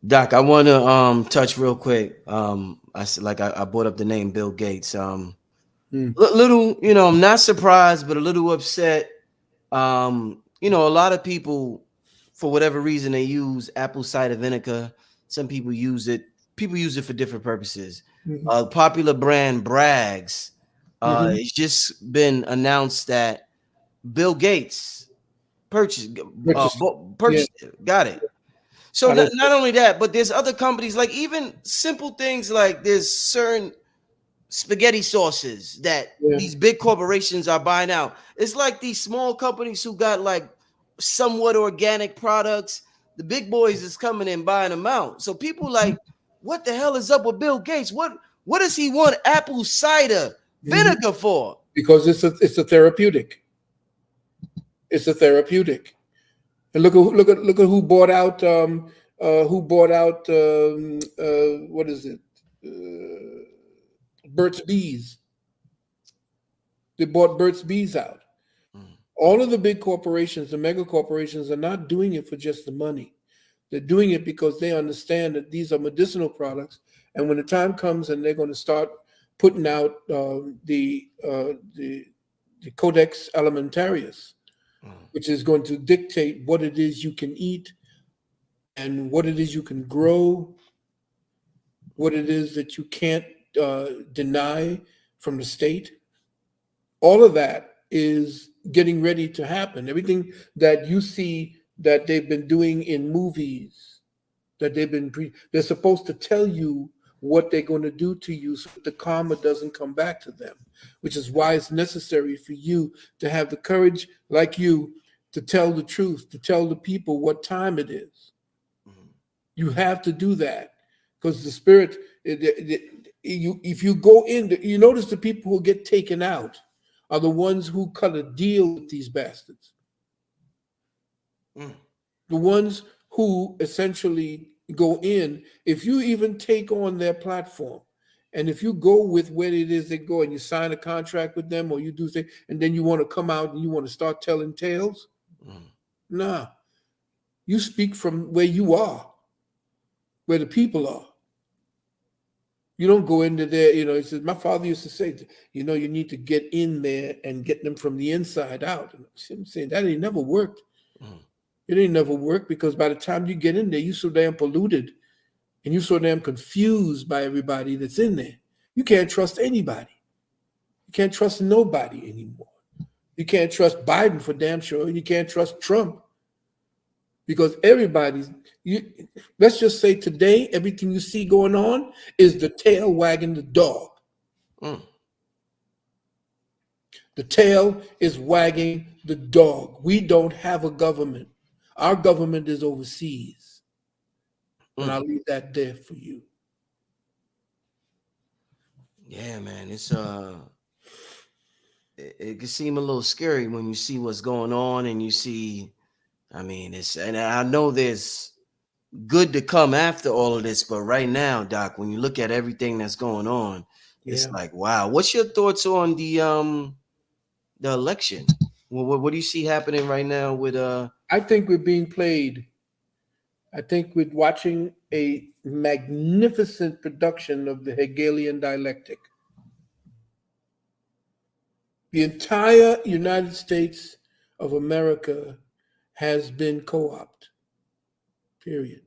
Doc, I want to touch real quick. I brought up the name Bill Gates. Little, I'm not surprised, but a little upset. A lot of people, for whatever reason, they use apple cider vinegar. Some people use it. People use it for different purposes. Popular brand Bragg's. It's just been announced that Bill Gates purchased it. Got it. So not only that, but there's other companies, like even simple things like there's certain spaghetti sauces that these big corporations are buying out. It's like these small companies who got like somewhat organic products. The big boys is coming in buying them out. So people like, what the hell is up with Bill Gates? What does he want apple cider vinegar for? Because it's a therapeutic. It's a therapeutic. And look at who bought out what is it? Burt's Bees. They bought Burt's Bees out. All of the big corporations, the mega corporations, are not doing it for just the money. They're doing it because they understand that these are medicinal products, and when the time comes and they're going to start putting out the Codex Alimentarius, which is going to dictate what it is you can eat and what it is you can grow, what it is that you can't deny from the state. All of that is getting ready to happen. Everything that you see that they've been doing in movies, that they're supposed to tell you what they're going to do to you so that the karma doesn't come back to them, which is why it's necessary for you to have the courage, like you, to tell the truth, to tell the people what time it is. Mm-hmm. You have to do that because the spirit, if you go in, you notice the people who get taken out are the ones who cut a deal with these bastards. Mm. The ones who essentially go in, if you even take on their platform, and if you go with where it is they go and you sign a contract with them or you do things, and then you want to come out and you want to start telling tales, nah. You speak from where you are, where the people are. You don't go into there, he says, my father used to say, you need to get in there and get them from the inside out. And I'm saying that ain't never worked. It ain't never worked because by the time you get in there, you're so damn polluted and you're so damn confused by everybody that's in there. You can't trust anybody. You can't trust nobody anymore. You can't trust Biden for damn sure. You can't trust Trump because let's just say today, everything you see going on is the tail wagging the dog. The tail is wagging the dog. We don't have a government. Our government is overseas. And I'll leave that there for you. Yeah, man. It can seem a little scary when you see what's going on and you see, and I know there's good to come after all of this, but right now, Doc, when you look at everything that's going on, it's like, wow. What's your thoughts on the election? What do you see happening right now with I think we're being played. I think we're watching a magnificent production of the Hegelian dialectic. The entire United States of America has been co-opted, period.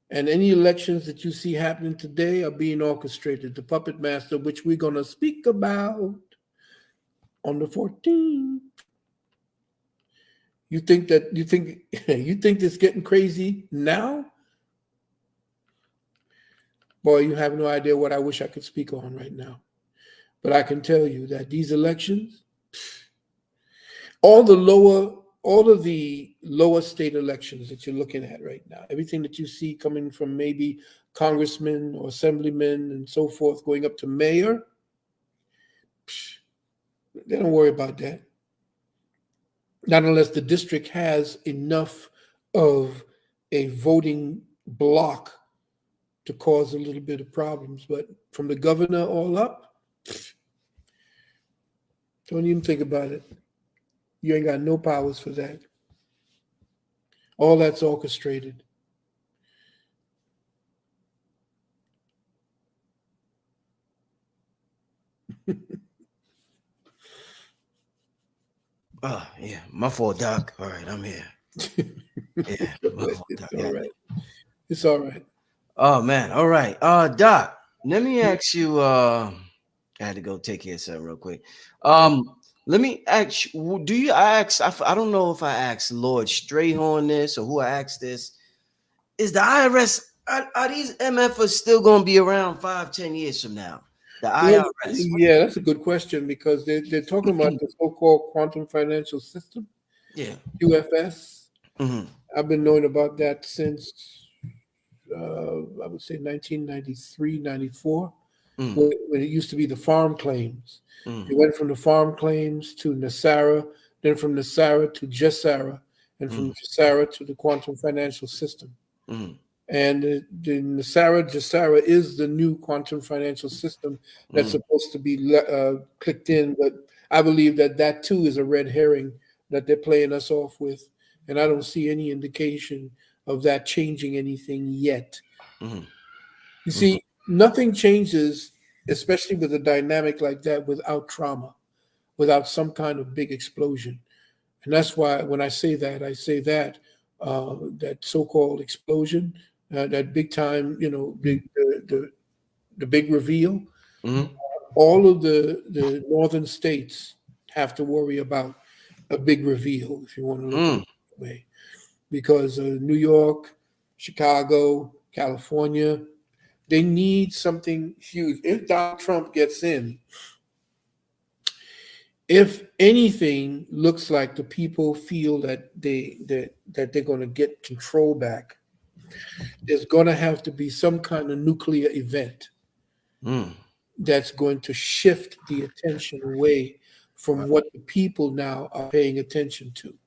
And any elections that you see happening today are being orchestrated. The puppet master, which we're going to speak about on the 14th. You think it's getting crazy now? Boy, you have no idea what I wish I could speak on right now. But I can tell you that these elections, all of the lower state elections that you're looking at right now, everything that you see coming from maybe congressmen or assemblymen and so forth, going up to mayor, they don't worry about that. Not unless the district has enough of a voting block to cause a little bit of problems. But from the governor all up, don't even think about it. You ain't got no powers for that. All that's orchestrated. Oh, yeah. My fault, Doc. All right, I'm here. Yeah, my fault, Doc. All right. It's all right. Oh, man. All right. Doc, let me ask you. I had to go take care of something real quick. Let me ask you, I don't know if I asked Lord Strayhorn this or who I asked this. Is the IRS, are these MFers still going to be around 5-10 years from now? The IRS. Yeah, that's a good question because they're talking about the so-called quantum financial system. Yeah. QFS. Mm-hmm. I've been knowing about that since, I would say 1993, 94, when it used to be the farm claims. It went from the farm claims to NESARA, then from NESARA to GESARA, and from GESARA to the quantum financial system. And the NESARA, GESARA is the new quantum financial system that's supposed to be clicked in. But I believe that too is a red herring that they're playing us off with. And I don't see any indication of that changing anything yet. You see, nothing changes, especially with a dynamic like that, without trauma, without some kind of big explosion. And that's why when I say that that so-called explosion, that big time, the big reveal, all of the northern states have to worry about a big reveal, if you want to look at it that way, because New York, Chicago, California, they need something huge. If Donald Trump gets in, if anything looks like the people feel that they're going to get control back, there's going to have to be some kind of nuclear event that's going to shift the attention away from what the people now are paying attention to.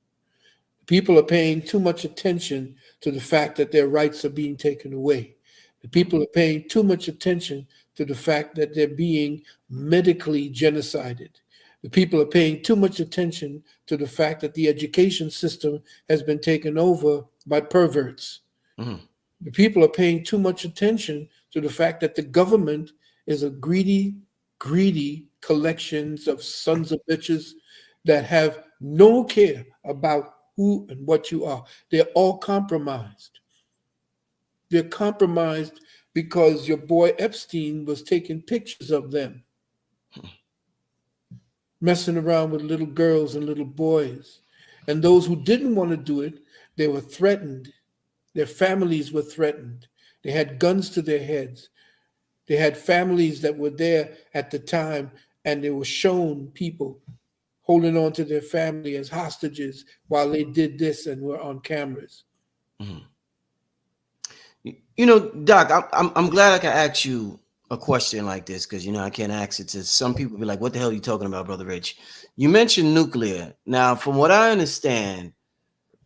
People are paying too much attention to the fact that their rights are being taken away. The people are paying too much attention to the fact that they're being medically genocided. The people are paying too much attention to the fact that the education system has been taken over by perverts. The people are paying too much attention to the fact that the government is a greedy collections of sons of bitches that have no care about who and what you are. They're all compromised. They're compromised because your boy Epstein was taking pictures of them, messing around with little girls and little boys. And those who didn't want to do it, they were threatened. Their families were threatened. They had guns to their heads. They had families that were there at the time, and they were shown people holding on to their family as hostages while they did this and were on cameras. You know, Doc, I'm glad I can ask you a question like this, because you know I can't ask it to some people. Be like, "What the hell are you talking about, Brother Rich?" You mentioned nuclear. Now, from what I understand,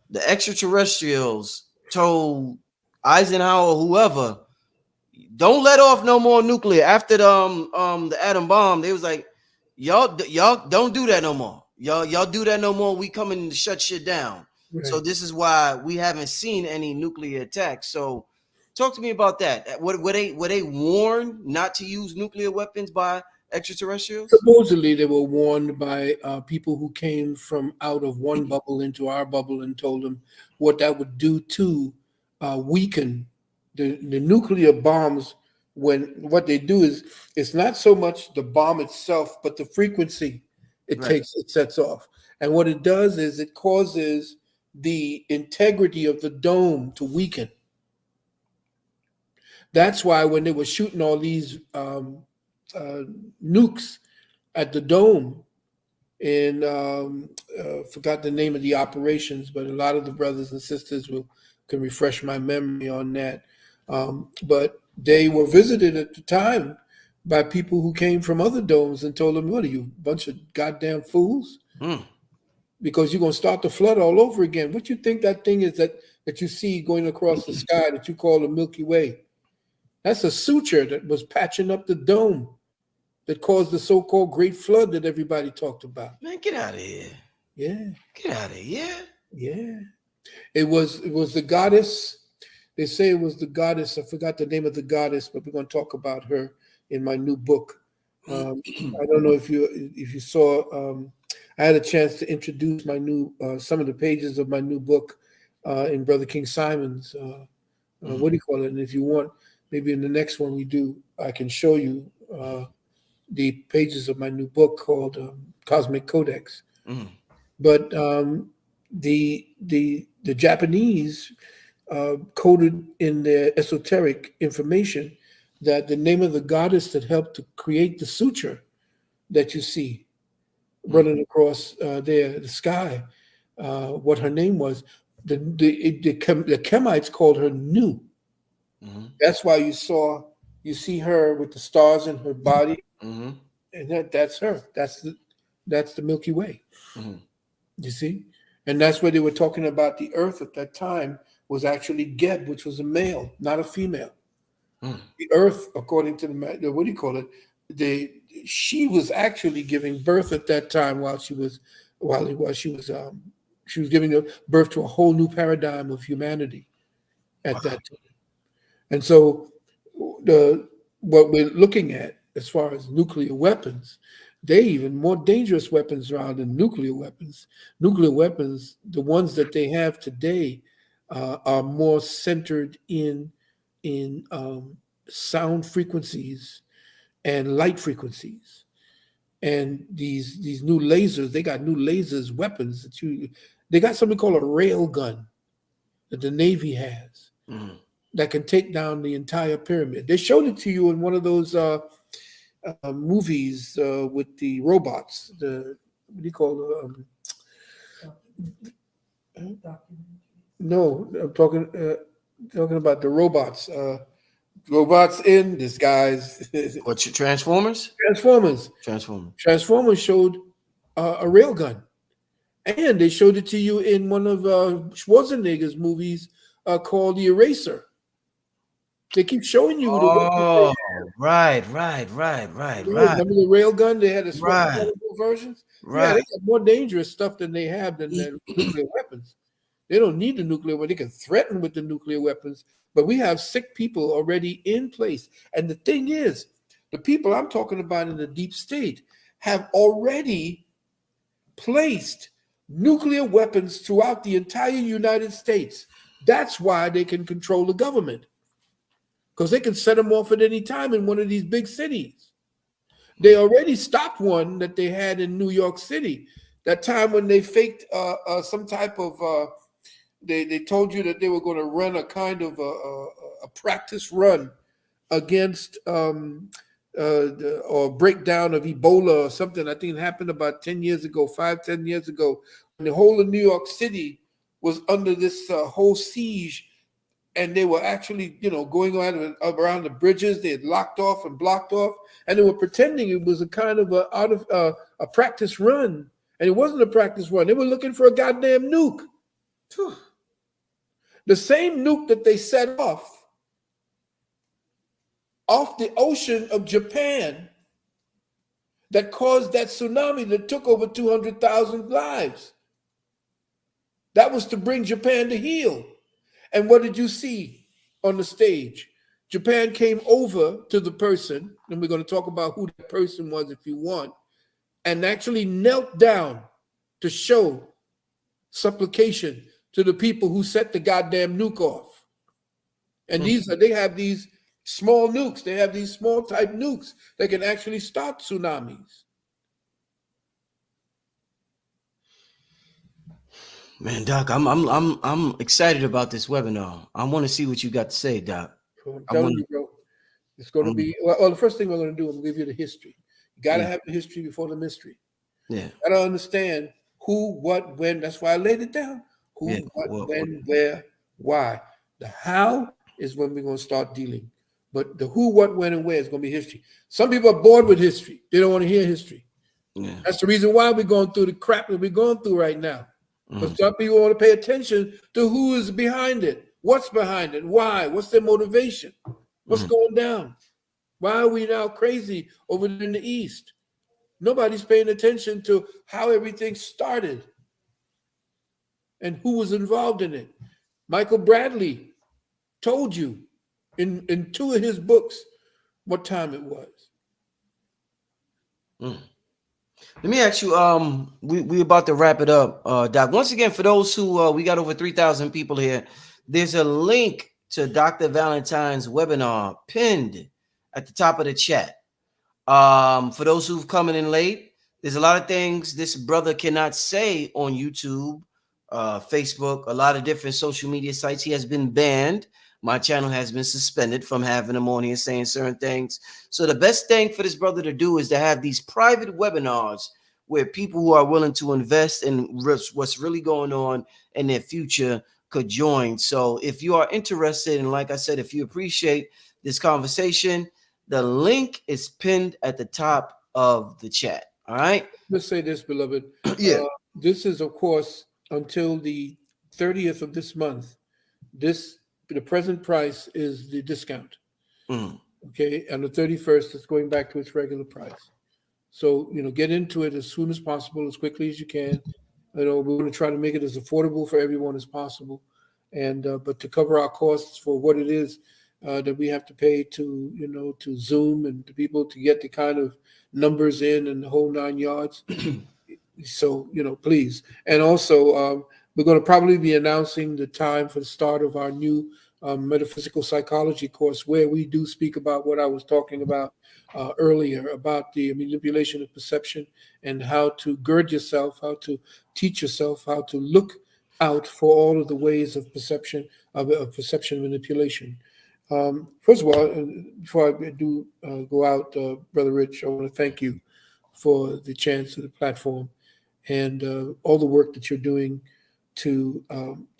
the extraterrestrials told Eisenhower, whoever, don't let off no more nuclear. After the atom bomb, they was like, y'all don't do that no more. Y'all do that no more. We coming to shut shit down. Right. So this is why we haven't seen any nuclear attacks. So talk to me about that. Were they warned not to use nuclear weapons by extraterrestrials? Supposedly they were warned by people who came from out of one bubble into our bubble and told them what that would do to weaken the nuclear bombs. When what they do is, it's not so much the bomb itself, but the frequency it sets off. And what it does is it causes the integrity of the dome to weaken. That's why when they were shooting all these nukes at the dome, and forgot the name of the operations, but a lot of the brothers and sisters can refresh my memory on that. But they were visited at the time by people who came from other domes and told them, "What are you, a bunch of goddamn fools? Because you're going to start the flood all over again. What you think that thing is that you see going across the sky that you call the Milky Way? That's a suture that was patching up the dome that caused the so-called Great Flood that everybody talked about." Man, get out of here. Yeah. Get out of here. Yeah. It was the goddess. They say it was the goddess. I forgot the name of the goddess, but we're going to talk about her in my new book. I don't know if you saw. I had a chance to introduce my new some of the pages of my new book in Brother King Simon's. What do you call it? And if you want, maybe in the next one we do, I can show you the pages of my new book called Cosmic Codex. But the Japanese coded in their esoteric information that the name of the goddess that helped to create the suture that you see running across the sky, what her name was, the Kemites called her Nu. That's why you see her with the stars in her body, and that's her. That's the Milky Way. You see, and that's where they were talking about the Earth at that time was actually Geb, which was a male, not a female. The Earth, according to the what do you call it? She was actually giving birth at that time she was giving birth to a whole new paradigm of humanity at that time. And so what we're looking at as far as nuclear weapons, they're even more dangerous weapons around than nuclear weapons. Nuclear weapons, the ones that they have today, are more centered in sound frequencies and light frequencies. And these new lasers, they got new lasers, weapons they got something called a rail gun that the Navy has that can take down the entire pyramid. They showed it to you in one of those movies with the robots. What do you call no, I'm talking about the robots. Robots in disguise. What's your Transformers? Transformers showed a railgun, and they showed it to you in one of Schwarzenegger's movies called The Eraser. They keep showing you the weapons. Right. Remember the railgun? They had the versions. Right. Yeah, they got more dangerous stuff than they have than nuclear weapons. They don't need the nuclear weapon. They can threaten with the nuclear weapons, but we have sick people already in place. And the thing is, the people I'm talking about in the deep state have already placed nuclear weapons throughout the entire United States. That's why they can control the government, because they can set them off at any time in one of these big cities. They already stopped one that they had in New York City. That time when they faked some type of, they told you that they were going to run a kind of a practice run against or breakdown of Ebola or something. I think it happened about 10 years ago, 10 years ago. And the whole of New York City was under this whole siege. And they were actually, going around the bridges. They had locked off and blocked off, and they were pretending it was a kind of a practice run, and it wasn't a practice run. They were looking for a goddamn nuke. The same nuke that they set off the ocean of Japan that caused that tsunami that took over 200,000 lives. That was to bring Japan to heel. And what did you see on the stage? Japan came over to the person, and we're going to talk about who that person was if you want, and actually knelt down to show supplication to the people who set the goddamn nuke off. And they have these small nukes. They have these small type nukes that can actually start tsunamis. Man, Doc, I'm excited about this webinar. I want to see what you got to say, Doc. So I'm telling you, bro, it's going to be. Well, the first thing we're going to do, I'm going to give you the history. You got to have the history before the mystery. Yeah. I don't understand who, what, when. That's why I laid it down. Who, what, when, where, why. The how is when we're going to start dealing. But the who, what, when, and where is going to be history. Some people are bored with history. They don't want to hear history. Yeah. That's the reason why we're going through the crap that we're going through right now. But some people want to pay attention to who is behind it, what's behind it, why, what's their motivation, what's going down. Why are we now crazy over in the East? Nobody's paying attention to how everything started and who was involved in it. Michael Bradley told you in 2 of his books what time it was. Let me ask you, we about to wrap it up, Doc. Once again, for those who, we got over 3,000 people here, there's a link to Dr. Valentine's webinar pinned at the top of the chat. For those who've coming in late, there's a lot of things this brother cannot say on YouTube, Facebook, a lot of different social media sites. He has been banned. My channel has been suspended from having him on here saying certain things. So the best thing for this brother to do is to have these private webinars where people who are willing to invest in what's really going on in their future could join. So if you are interested, and like I said, if you appreciate this conversation, the link is pinned at the top of the chat. All right. Let's say this, beloved. Yeah. This is, of course, until the 30th of this month. The present price is the discount. Okay. And the 31st, it's going back to its regular price. So, get into it as soon as possible, as quickly as you can. We're going to try to make it as affordable for everyone as possible. And, but to cover our costs for what it is that we have to pay to, to Zoom and to people to get the kind of numbers in and the whole 9 yards. So, please. And also, we're going to probably be announcing the time for the start of our new metaphysical psychology course where we do speak about what I was talking about earlier, about the manipulation of perception and how to gird yourself, how to teach yourself, how to look out for all of the ways of perception, perception manipulation. First of all, before I do go out, Brother Rich, I want to thank you for the chance to the platform and all the work that you're doing to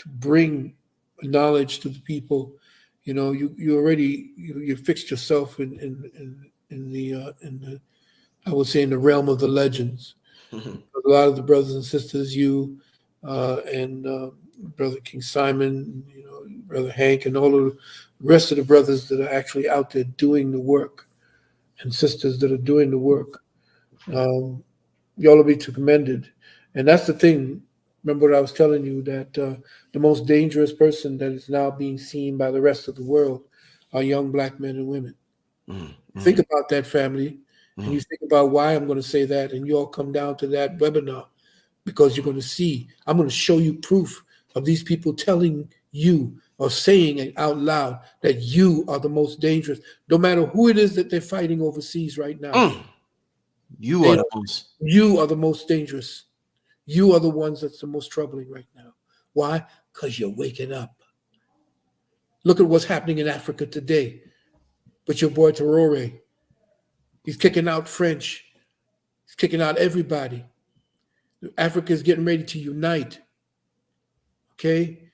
bring knowledge to the people. You know, you already you fixed yourself in the I would say in the realm of the legends. A lot of the brothers and sisters, you and Brother King Simon, Brother Hank, and all of the rest of the brothers that are actually out there doing the work, and sisters that are doing the work. Y'all will be commended. And that's the thing. Remember what I was telling you, that the most dangerous person that is now being seen by the rest of the world are young Black men and women. Mm-hmm. Think about that, family. And you think about why I'm going to say that, and you all come down to that webinar, because you're going to see, I'm going to show you proof of these people telling you or saying it out loud that you are the most dangerous, no matter who it is that they're fighting overseas right now. You are the most dangerous. You are the ones that's the most troubling right now. Why? Because you're waking up. Look at what's happening in Africa today. But your boy Traore, he's kicking out French. He's kicking out everybody. Africa is getting ready to unite. Okay?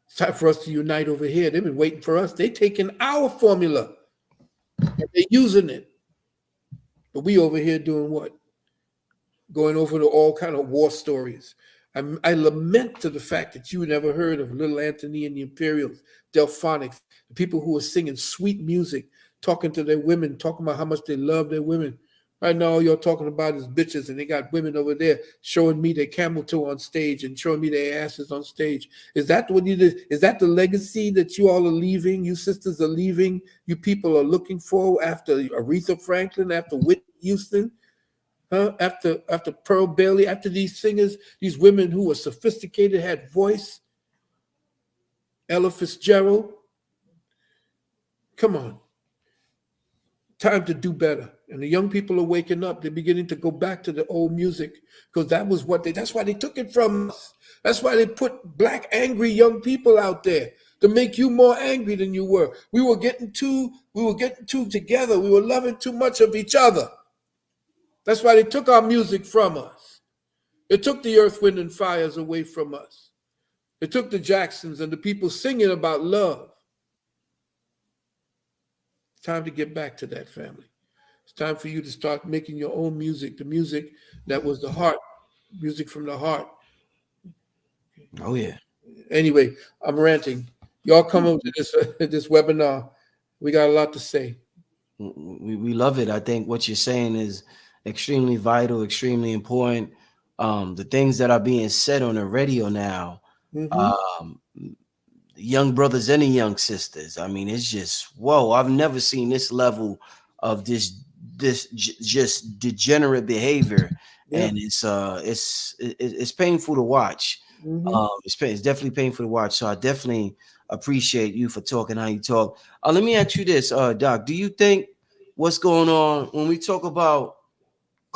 It's time for us to unite over here. They've been waiting for us. They're taking our formula and they're using it. But we over here doing what? Going over to all kind of war stories. I lament to the fact that you never heard of Little Anthony and the Imperials, Delphonics, the people who are singing sweet music, talking to their women, talking about how much they love their women. Right now, all you're talking about is bitches, and they got women over there showing me their camel toe on stage and showing me their asses on stage. Is that what you did? Is that the legacy that you all are leaving? You sisters are leaving? You people are looking for after Aretha Franklin, after Whitney Houston? After Pearl Bailey, after these singers, these women who were sophisticated, had voice, Ella Fitzgerald. Come on. Time to do better. And the young people are waking up. They're beginning to go back to the old music, because that's why they took it from us. That's why they put Black angry young people out there, to make you more angry than you were. We were getting too together. We were loving too much of each other. That's why they took our music from us. They took the Earth, Wind, and Fires away from us. They took the Jacksons and the people singing about love. It's time to get back to that, family. It's time for you to start making your own music, the music that was the heart, music from the heart. Oh, yeah. Anyway, I'm ranting. Y'all come over to this webinar. We got a lot to say. We love it. I think what you're saying is extremely vital, extremely important. The things that are being said on the radio now, young brothers and the young sisters. I mean, it's just, whoa, I've never seen this level of this just degenerate behavior. Yeah. And it's painful to watch. It's definitely painful to watch. So I definitely appreciate you for talking how you talk. Let me ask you this, Doc, do you think what's going on when we talk about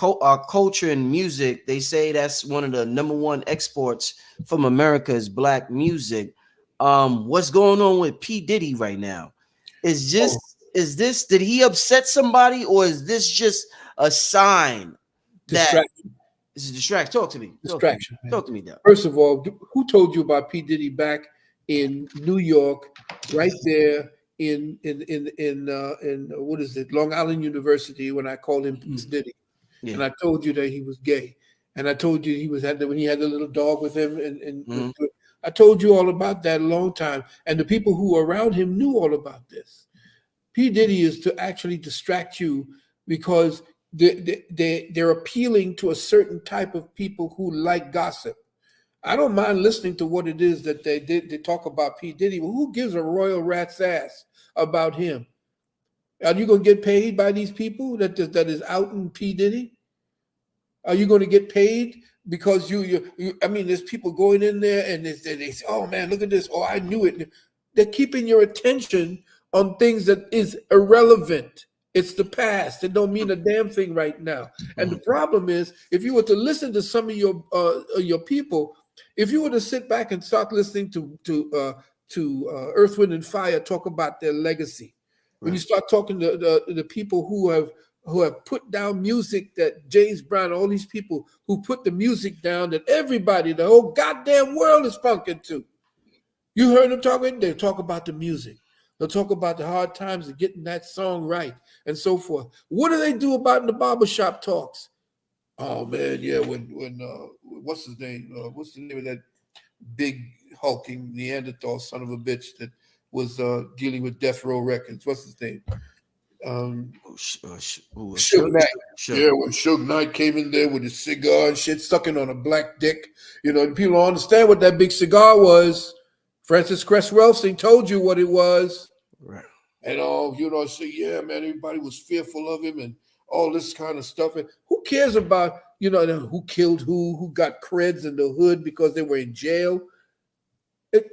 our culture and music, they say that's one of the #1 exports from America is Black music. What's going on with P. Diddy right now? Is this, did he upset somebody, or is this just a sign that it's a distraction? Talk to me. Distraction. Talk to me, Doc. First of all, who told you about P. Diddy back in New York, right there in what is it, Long Island University, when I called him P. Diddy? Yeah. And I told you that he was gay, and I told you when he had the little dog with him, and I told you all about that a long time. And the people who were around him knew all about this. P. Diddy is to actually distract you, because they're appealing to a certain type of people who like gossip. I don't mind listening to what it is that they talk about P. Diddy, but who gives a royal rat's ass about him? Are you going to get paid by these people that is out in P. Diddy? Are you going to get paid because you I mean, there's people going in there and they say, oh man, look at this. Oh, I knew it. they're keeping your attention on things that is irrelevant. It's the past. It don't mean a damn thing right now. And the problem is, if you were to listen to some of your people, if you were to sit back and start listening to Earth, Wind, and Fire talk about their legacy, when you start talking to the people who have put down music, that James Brown, all these people who put the music down that everybody, the whole goddamn world is funking to. You heard them talking? They talk about the music. They'll talk about the hard times of getting that song right and so forth. What do they do about in the barbershop talks? Oh man, yeah, when what's his name? What's the name of that big hulking Neanderthal son of a bitch that was dealing with Death Row Records? What's his name? Suge Knight. Yeah, when Suge Knight came in there with his cigar and shit, sucking on a black dick. You know, people don't understand what that big cigar was. Francis Cress Welsing told you what it was. Right. And all, you know, say, yeah, man, everybody was fearful of him and all this kind of stuff. And who cares about, you know, who killed who got creds in the hood because they were in jail?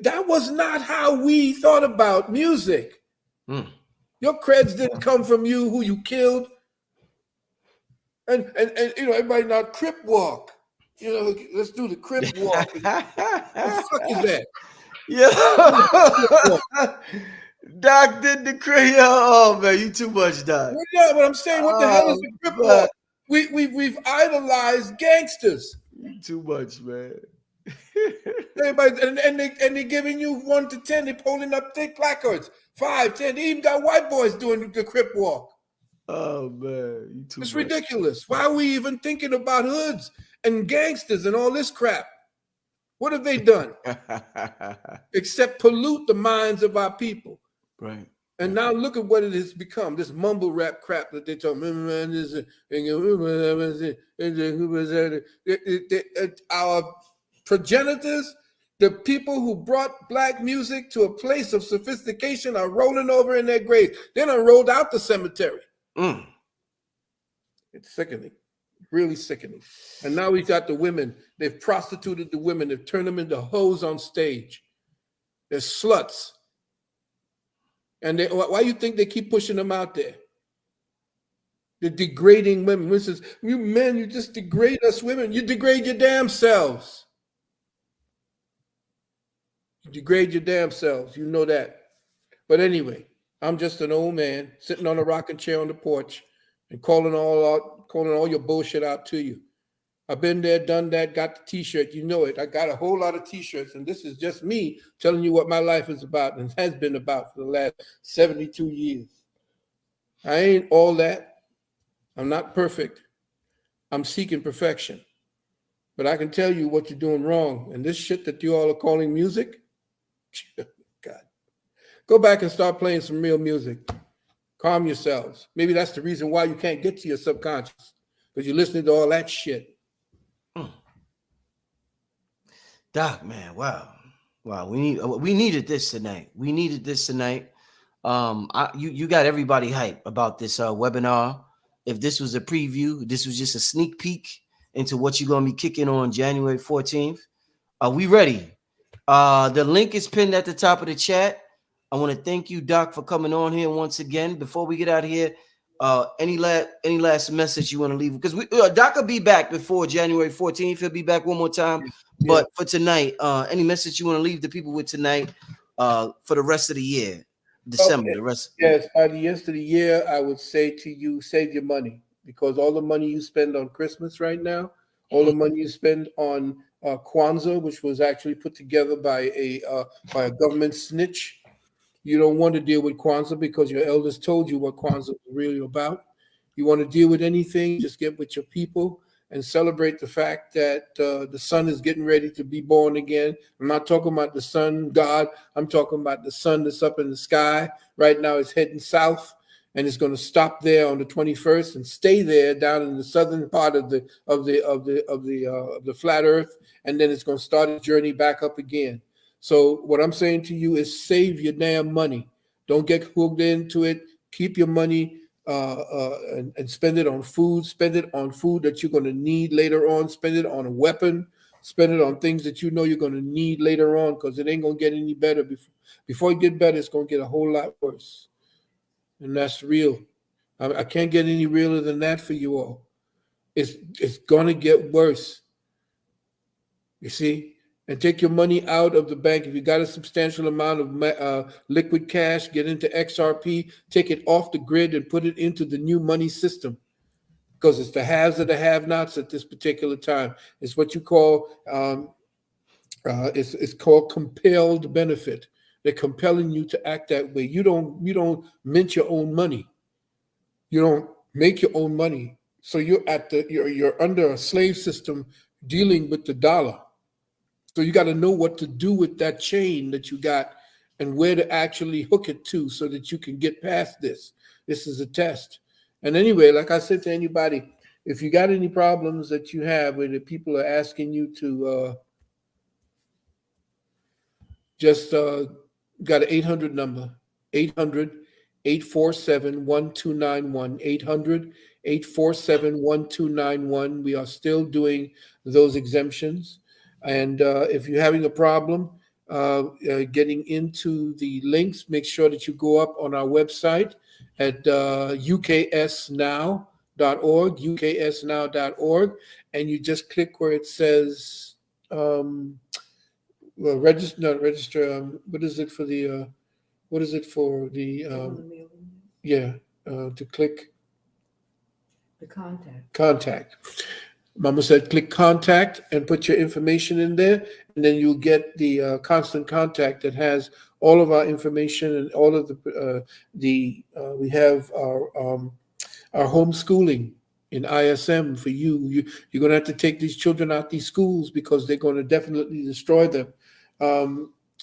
That was not how we thought about music. Your creds didn't come from you, who you killed. And you know, everybody now Crip walk. You know, let's do the Crip walk. What the fuck is that? Yeah. Doc did the Crip. Oh man, you too much, Doc. Yeah, but I'm saying, what the hell is the Crip walk? We've idolized gangsters. You too much, man. Everybody, and they're giving you 1 to 10. They're holding up thick placards. 5, 10. They even got white boys doing the Crip walk. Oh man, you too it's much. Ridiculous. Why are we even thinking about hoods and gangsters and all this crap? What have they done? Except pollute the minds of our people. Right. And now look at what it has become, this mumble rap crap that they talk. Our progenitors, the people who brought black music to a place of sophistication, are rolling over in their graves. They done rolled out the cemetery. It's sickening. Really sickening. And now we've got the women. They've prostituted the women. They've turned them into hoes on stage. They're sluts. And why do you think they keep pushing them out there? They're degrading women. Which says, you men, you just degrade us women. You degrade your damn selves. You degrade your damn selves. You know that. But anyway, I'm just an old man sitting on a rocking chair on the porch and calling all your bullshit out to you. I've been there, done that, got the t-shirt. You know it. I got a whole lot of t-shirts, and this is just me telling you what my life is about and has been about for the last 72 years. I ain't all that. I'm not perfect. I'm seeking perfection. But I can tell you what you're doing wrong. And this shit that you all are calling music, God. Go back and start playing some real music. Calm yourselves. Maybe that's the reason why you can't get to your subconscious, because you're listening to all that shit. Doc, man, wow. We needed this tonight. You got everybody hyped about this webinar. If this was a preview, this was just a sneak peek into what you're gonna be kicking on January 14th. Are we ready? The link is pinned at the top of the chat. I want to thank you, Doc, for coming on here once again. Before we get out of here, any last message you want to leave? Because Doc will be back before January 14th. He'll be back one more time. Yeah. But for tonight, any message you want to leave the people with tonight for the rest of the year, December, okay. The rest? Yes, by the end of the year, I would say to you, save your money, because all the money you spend on Christmas right now, all the money you spend on Kwanzaa, which was actually put together by a government snitch. You don't want to deal with Kwanzaa because your elders told you what Kwanzaa is really about. You want to deal with anything, just get with your people and celebrate the fact that the sun is getting ready to be born again. I'm not talking about the sun god. I'm talking about the sun that's up in the sky. Right now it's heading south, and it's going to stop there on the 21st and stay there down in the southern part of the flat earth, and then it's going to start its journey back up again. So what I'm saying to you is save your damn money. Don't get hooked into it. Keep your money and spend it on food. Spend it on food that you're going to need later on. Spend it on a weapon. Spend it on things that you know you're going to need later on, because it ain't going to get any better. Before it get better, it's going to get a whole lot worse. And that's real. I can't get any realer than that for you all. It's going to get worse. You see? And take your money out of the bank. If you got a substantial amount of liquid cash, get into XRP, take it off the grid and put it into the new money system. Because it's the haves and the have-nots at this particular time. It's what you call it's called compelled benefit. They're compelling you to act that way. You don't mint your own money. You don't make your own money. So you're under a slave system dealing with the dollar. So you got to know what to do with that chain that you got and where to actually hook it to so that you can get past this. This is a test. And anyway, like I said to anybody, if you got any problems that you have where the people are asking you to got an 800 number, 800-847-1291, 800-847-1291. We are still doing those exemptions. And if you're having a problem getting into the links, make sure that you go up on our website at uksnow.org, and you just click where it says register. What is it for the? To click the contact. Contact. Mama said click contact and put your information in there, and then you'll get the constant contact that has all of our information and all of we have our homeschooling in ISM for you. You're going to have to take these children out these schools because they're going to definitely destroy them.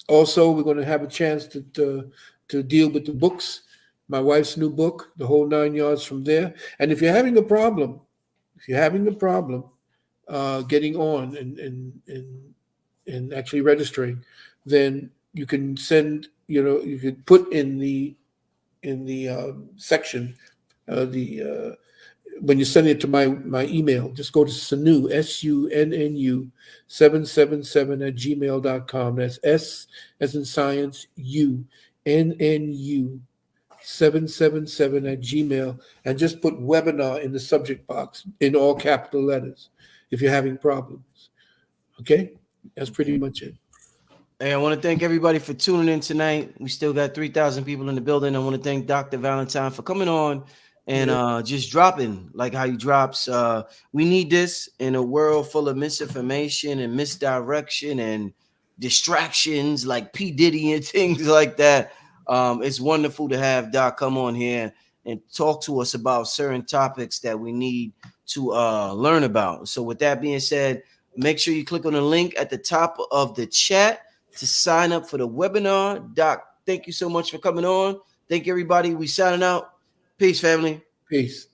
Also, we're going to have a chance to deal with the books, my wife's new book, the whole 9 yards from there. And if you're having a problem, getting on and actually registering, then you can send, you could put in the section, when you send it to my email, just go to Sunnu, SUNNU 777 @gmail.com. That's S as in science, UNNU 777 @gmail, and just put webinar in the subject box in all capital letters if you're having problems. Okay, that's pretty much it. Hey, I want to thank everybody for tuning in tonight. We still got 3,000 people in the building. I want to thank Dr. Valentine for coming on and just dropping like how he drops. We need this in a world full of misinformation and misdirection and distractions like P. Diddy and things like that. It's wonderful to have Doc come on here and talk to us about certain topics that we need to learn about. So with that being said, make sure you click on the link at the top of the chat to sign up for the webinar. Doc, thank you so much for coming on. Thank you, everybody. We signing out. Peace, family. Peace.